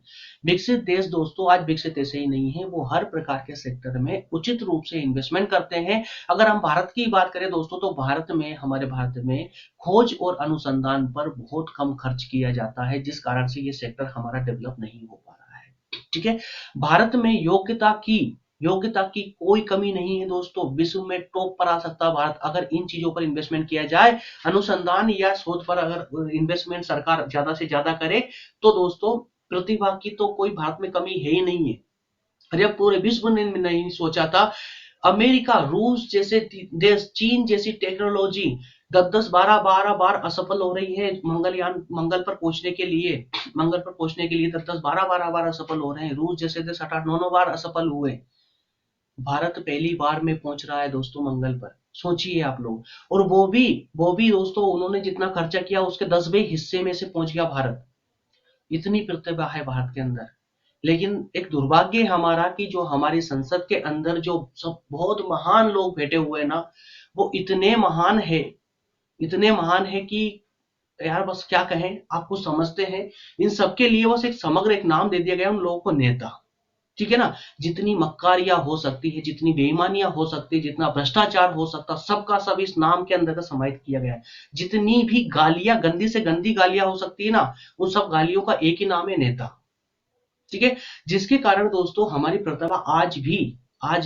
विकसित देश दोस्तों आज विकसित ऐसे ही नहीं है, वो हर प्रकार के सेक्टर में उचित रूप से इन्वेस्टमेंट करते हैं। अगर हम भारत की बात करें दोस्तों, तो हमारे भारत में खोज और अनुसंधान पर बहुत कम खर्च किया जाता है, जिस कारण से ये सेक्टर हमारा डेवलप नहीं हो पा रहा है। ठीक है, भारत में योग्यता की कोई कमी नहीं है दोस्तों, विश्व में टॉप पर आ सकता है भारत, अगर इन चीजों पर इन्वेस्टमेंट किया जाए, अनुसंधान या शोध पर अगर इन्वेस्टमेंट सरकार ज्यादा से ज्यादा करे, तो दोस्तों प्रतिभा की तो कोई भारत में कमी है ही नहीं है। अरे पूरे विश्व ने नहीं सोचा था। अमेरिका, रूस जैसे देश, चीन जैसी टेक्नोलॉजी 10-10 12-12 बार असफल हो रही है मंगलयान, मंगल पर पहुंचने के लिए, मंगल पर पहुंचने के लिए 10-10 12-12 बार असफल हो रहे हैं। रूस जैसे देश 8-8 9 बार असफल हुए। भारत पहली बार में पहुंच रहा है दोस्तों मंगल पर, सोचिए आप लोग। और वो भी दोस्तों उन्होंने जितना खर्चा किया उसके 10वें हिस्से में से पहुंच गया भारत। इतनी प्रतिभा है भारत के अंदर। लेकिन एक दुर्भाग्य है हमारा कि जो हमारी संसद के अंदर जो सब बहुत महान लोग बैठे हुए हैं ना, वो इतने महान है कि यार बस क्या कहें, आप कुछ समझते हैं। इन सबके लिए बस एक समग्र एक नाम दे दिया गया उन लोगों को, नेता। ठीक है ना। जितनी मक्कारियां हो सकती है, जितनी बेईमानियां हो सकती है, जितना भ्रष्टाचार हो सकता, सबका सब इस नाम के अंदर समाहित किया गया है। जितनी भी गालियां, गंदी से गंदी गालियां हो सकती है ना, उन सब गालियों का एक ही नाम है, नेता। ठीक है। जिसके कारण दोस्तों हमारी प्रतिभा आज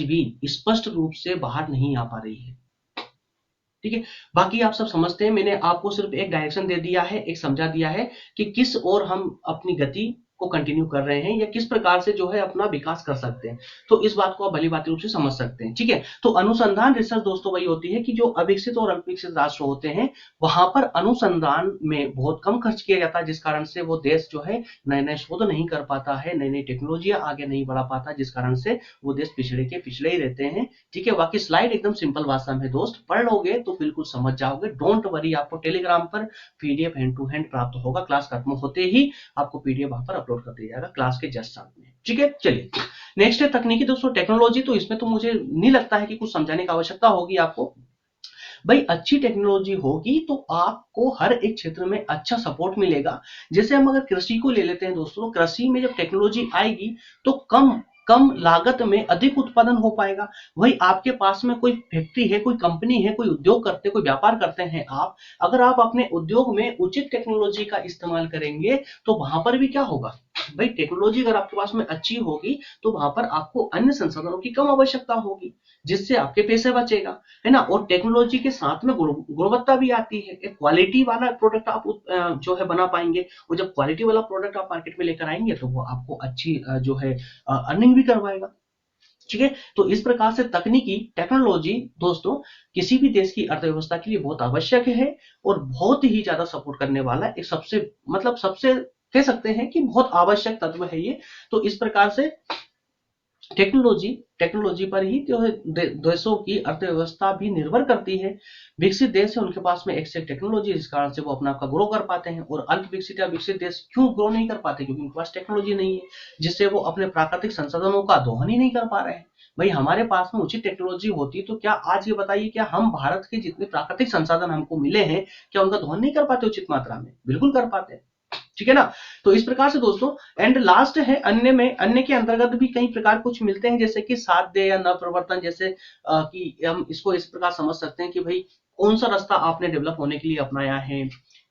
भी स्पष्ट रूप से बाहर नहीं आ पा रही है। ठीक है। बाकी आप सब समझते हैं, मैंने आपको सिर्फ एक डायरेक्शन दे दिया है, एक समझा दिया है कि किस ओर हम अपनी गति को कंटिन्यू कर रहे हैं या किस प्रकार से जो है अपना विकास कर सकते हैं। तो इस बात को आप भली भांति रूप से समझ सकते हैं। ठीक है। तो अनुसंधान रिसर्च दोस्तों वही होती है कि जो अविकसित और अल्पविकसित राष्ट्र होते हैं, वहां पर अनुसंधान में बहुत कम खर्च किया जाता है, जिस कारण से वो देश जो है नए नए शोध नहीं कर पाता है, नई नई टेक्नोलॉजियां आगे नहीं बढ़ा पाता, जिस कारण से वो देश पिछड़े के पिछड़े ही रहते हैं। ठीक है। बाकी स्लाइड एकदम सिंपल भाषा में दोस्त, पढ़ लोगे तो बिल्कुल समझ जाओगे। डोंट वरी, आपको टेलीग्राम पर पीडीएफ हैंड टू हैंड प्राप्त होगा। क्लास खत्म होते ही आपको पीडीएफ वहां पर अपलोड कर दिया जाएगा क्लास के जस्ट साथ में। ठीक है। चलिए नेक्स्ट है तकनीकी दोस्तों, टेक्नोलॉजी। तो इसमें तो मुझे नहीं लगता है कि कुछ समझाने की आवश्यकता होगी आपको। भाई अच्छी टेक्नोलॉजी होगी तो आपको हर एक क्षेत्र में अच्छा सपोर्ट मिलेगा। जैसे हम अगर कृषि को ले लेते हैं दोस्तों, कृषि में जब टेक्नोलॉजी आएगी तो कम कम लागत में अधिक उत्पादन हो पाएगा। वही आपके पास में कोई फैक्ट्री है, कोई कंपनी है, कोई उद्योग करते, कोई व्यापार करते हैं आप, अगर आप अपने उद्योग में उचित टेक्नोलॉजी का इस्तेमाल करेंगे तो वहां पर भी क्या होगा भाई, टेक्नोलॉजी अगर आपके पास में अच्छी होगी तो वहां पर आपको अन्य संसाधनों की कम आवश्यकता होगी, जिससे आपके पैसे बचेगा, है ना। और टेक्नोलॉजी के साथ में गुणवत्ता भी आती है, एक क्वालिटी वाला प्रोडक्ट आप जो है बना पाएंगे। और जब क्वालिटी वाला प्रोडक्ट आप मार्केट में लेकर आएंगे तो वो आपको अच्छी जो है अर्निंग भी करवाएगा। ठीक है। तो इस प्रकार से तकनीकी टेक्नोलॉजी दोस्तों किसी भी देश की अर्थव्यवस्था के लिए बहुत आवश्यक है और बहुत ही ज्यादा सपोर्ट करने वाला एक सबसे मतलब सबसे कह सकते हैं कि बहुत आवश्यक तत्व है ये। तो इस प्रकार से टेक्नोलॉजी टेक्नोलॉजी पर ही जो है देशों की अर्थव्यवस्था भी निर्भर करती है। विकसित देश है उनके पास में एक से टेक्नोलॉजी, जिस कारण से वो अपना आपका ग्रो कर पाते हैं। और अल्प विकसित या विकसित देश क्यों ग्रो नहीं कर पाते, क्योंकि उनके पास टेक्नोलॉजी नहीं है, जिससे वो अपने प्राकृतिक संसाधनों का दोहन ही नहीं कर पा रहे हैं। भाई हमारे पास में उचित टेक्नोलॉजी होती तो क्या आज ये बताइए, क्या हम भारत के जितने प्राकृतिक संसाधन हमको मिले हैं क्या उनका दोहन नहीं कर पाते उचित मात्रा में? बिल्कुल कर पाते हैं। ठीक है ना। तो इस प्रकार से दोस्तों एंड लास्ट है अन्य में, अन्य के अंतर्गत भी कई प्रकार कुछ मिलते हैं, जैसे कि साध्य या न परिवर्तन। जैसे कि हम इसको इस प्रकार समझ सकते हैं कि भाई कौन सा रास्ता आपने डेवलप होने के लिए अपनाया है,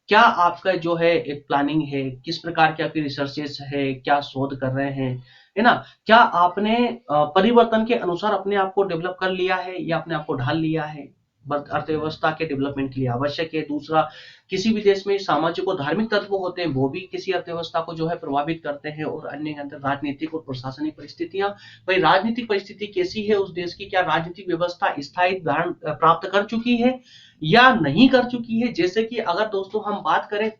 क्या आपका जो है एक प्लानिंग है, किस प्रकार की आपकी रिसर्चेस है, क्या शोध कर रहे हैं, है ना। क्या आपने परिवर्तन के अनुसार अपने आप को डेवलप कर लिया है या अपने आप को ढाल लिया है, अर्थव्यवस्था के डेवलपमेंट के लिए आवश्यक है। दूसरा, किसी भी देश में सामाजिक और धार्मिक तत्व होते हैं, वो भी किसी अर्थव्यवस्था को जो है प्रभावित करते हैं। और अन्य के अंदर राजनीतिक और प्रशासनिक परिस्थितियां, भाई राजनीतिक परिस्थिति कैसी है उस देश की, क्या राजनीतिक व्यवस्था स्थायी धारण प्राप्त कर चुकी है या नहीं कर चुकी है। जैसे कि अगर दोस्तों हम बात करें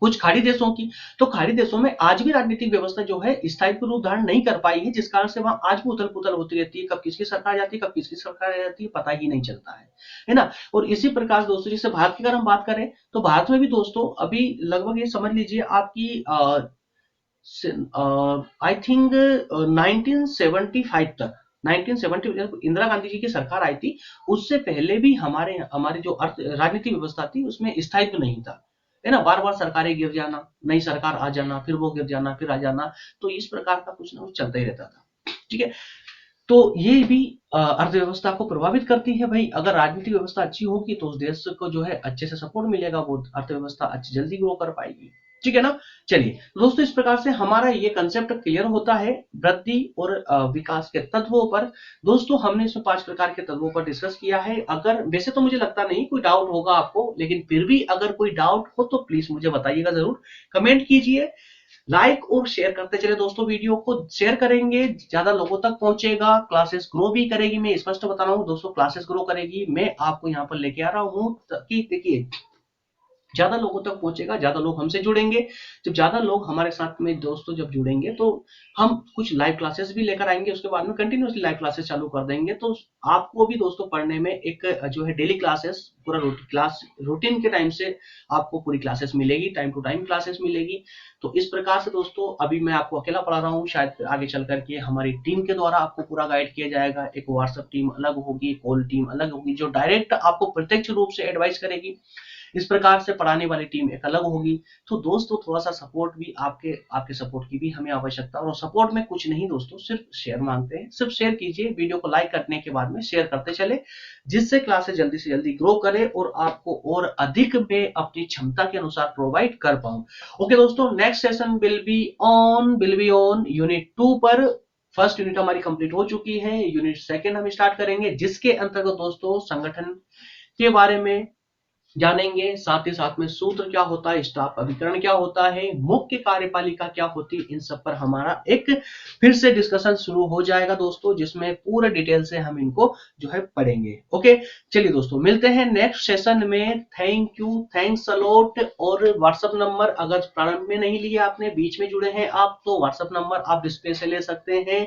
कुछ खाड़ी देशों की, तो खाड़ी देशों में आज भी राजनीतिक व्यवस्था जो है स्थायी रूप धारण नहीं कर पाई है, जिस कारण से वहां आज भी उथल पुथल होती रहती है, कब किसकी सरकार जाती है कब किसकी सरकार जाती है पता ही नहीं चलता है ना। और इसी प्रकार दोस्तों जैसे भारत की अगर हम बात करें तो भारत में भी दोस्तों अभी लगभग ये समझ लीजिए आपकी आई थिंक 1975 तक, 1970 इंदिरा गांधी जी की सरकार आई थी, उससे पहले भी हमारे हमारी जो अर्थ राजनीतिक व्यवस्था थी उसमें स्थायित्व नहीं था, है ना। बार बार सरकारें गिर जाना, नई सरकार आ जाना, फिर वो गिर जाना, फिर आ जाना, तो इस प्रकार का कुछ ना कुछ चलता ही रहता था। ठीक है। तो ये भी अर्थव्यवस्था को प्रभावित करती है। भाई अगर राजनीतिक व्यवस्था अच्छी होगी तो उस देश को जो है अच्छे से सपोर्ट मिलेगा, वो अर्थव्यवस्था अच्छी जल्दी ग्रो कर पाएगी। ठीक है ना। चलिए दोस्तों इस प्रकार से हमारा ये कंसेप्ट क्लियर होता है वृद्धि और विकास के तत्वों पर। दोस्तों हमने इसमें 5 प्रकार के तत्वों पर डिस्कस किया है। अगर वैसे तो मुझे लगता नहीं कोई डाउट होगा आपको, लेकिन फिर भी अगर कोई डाउट हो तो प्लीज मुझे बताइएगा, जरूर कमेंट कीजिए। लाइक और शेयर करते चले दोस्तों, वीडियो को शेयर करेंगे ज्यादा लोगों तक पहुंचेगा, क्लासेस ग्रो भी करेगी। मैं स्पष्ट बता रहा हूँ दोस्तों, क्लासेस ग्रो करेगी, मैं आपको यहाँ पर लेके आ रहा हूँ कि देखिए ज्यादा लोगों तक पहुंचेगा, ज्यादा लोग हमसे जुड़ेंगे। जब ज्यादा लोग हमारे साथ में दोस्तों जब जुड़ेंगे तो हम कुछ लाइव क्लासेस भी लेकर आएंगे, उसके बाद में कंटिन्यूसली लाइव क्लासेस चालू कर देंगे। तो आपको भी दोस्तों पढ़ने में एक जो है डेली क्लासेस पूरा क्लास रूटीन के टाइम से आपको पूरी क्लासेस मिलेगी, टाइम टू टाइम क्लासेस मिलेगी। तो इस प्रकार से दोस्तों अभी मैं आपको अकेला पढ़ा रहा हूँ, शायद आगे चल करके हमारी टीम के द्वारा आपको पूरा गाइड किया जाएगा। एक व्हाट्सएप टीम अलग होगी, कॉल टीम अलग होगी, जो डायरेक्ट आपको प्रत्यक्ष रूप से एडवाइस करेगी। इस प्रकार से पढ़ाने वाली टीम एक अलग होगी। तो दोस्तों थोड़ा सा सपोर्ट भी आपके आपके सपोर्ट की भी हमें आवश्यकता है, और सपोर्ट में कुछ नहीं दोस्तों, सिर्फ शेयर मांगते हैं। सिर्फ शेयर कीजिए, वीडियो को लाइक करने के बाद में शेयर करते चले, जिससे क्लासेस जल्दी से जल्दी ग्रो करे और आपको और अधिक में अपनी क्षमता के अनुसार प्रोवाइड कर पाऊं। ओके दोस्तों, next session will be on unit 2 पर। फर्स्ट यूनिट हमारी कंप्लीट हो चुकी है, यूनिट सेकंड हम स्टार्ट करेंगे, जिसके अंतर्गत दोस्तों संगठन के बारे में जानेंगे, साथ ही साथ में सूत्र क्या होता है, स्टाफ अभिकरण क्या होता है, मुख्य कार्यपालिका क्या होती है, इन सब पर हमारा एक फिर से डिस्कशन शुरू हो जाएगा दोस्तों, जिसमें पूरे डिटेल से हम इनको जो है पढ़ेंगे। ओके, चलिए दोस्तों मिलते हैं नेक्स्ट सेशन में। Thank you, thanks a lot. और व्हाट्सएप नंबर अगर प्रारंभ में नहीं लिया आपने, बीच में जुड़े हैं आप, तो व्हाट्सएप नंबर आप डिस्प्ले से ले सकते हैं।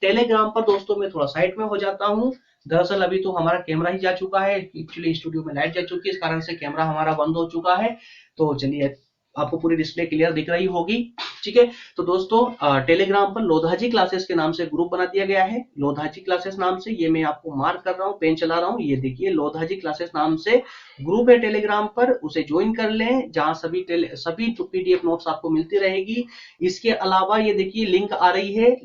टेलीग्राम पर दोस्तों मैं थोड़ा साइड में हो जाता हूँ, दरअसल अभी तो हमारा कैमरा ही जा चुका है, एक्चुअली स्टूडियो में लाइट जा चुकी है, इस कारण से कैमरा हमारा बंद हो चुका है। तो चलिए, आपको पूरी डिस्प्ले क्लियर दिख रही होगी, ठीक है। तो दोस्तों टेलीग्राम पर लोधाजी क्लासेस के नाम से ग्रुप बना दिया गया है, लोधाजी क्लासेस नाम से, ये मैं आपको मार्क कर रहा हूँ, पेन चला रहा हूँ, ये देखिए लोधाजी क्लासेस नाम से ग्रुप है टेलीग्राम पर, उसे ज्वाइन कर लें, जहां सभी पीडीएफ नोट्स आपको मिलती रहेगी। इसके अलावा ये देखिए लिंक आ रही है,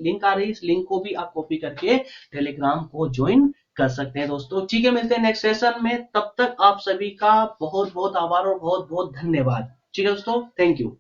इस लिंक को भी आप कॉपी करके टेलीग्राम को ज्वाइन कर सकते हैं दोस्तों। ठीक है, मिलते हैं नेक्स्ट सेशन में, तब तक आप सभी का बहुत बहुत आभार और बहुत बहुत धन्यवाद। ठीक है दोस्तों, थैंक यू।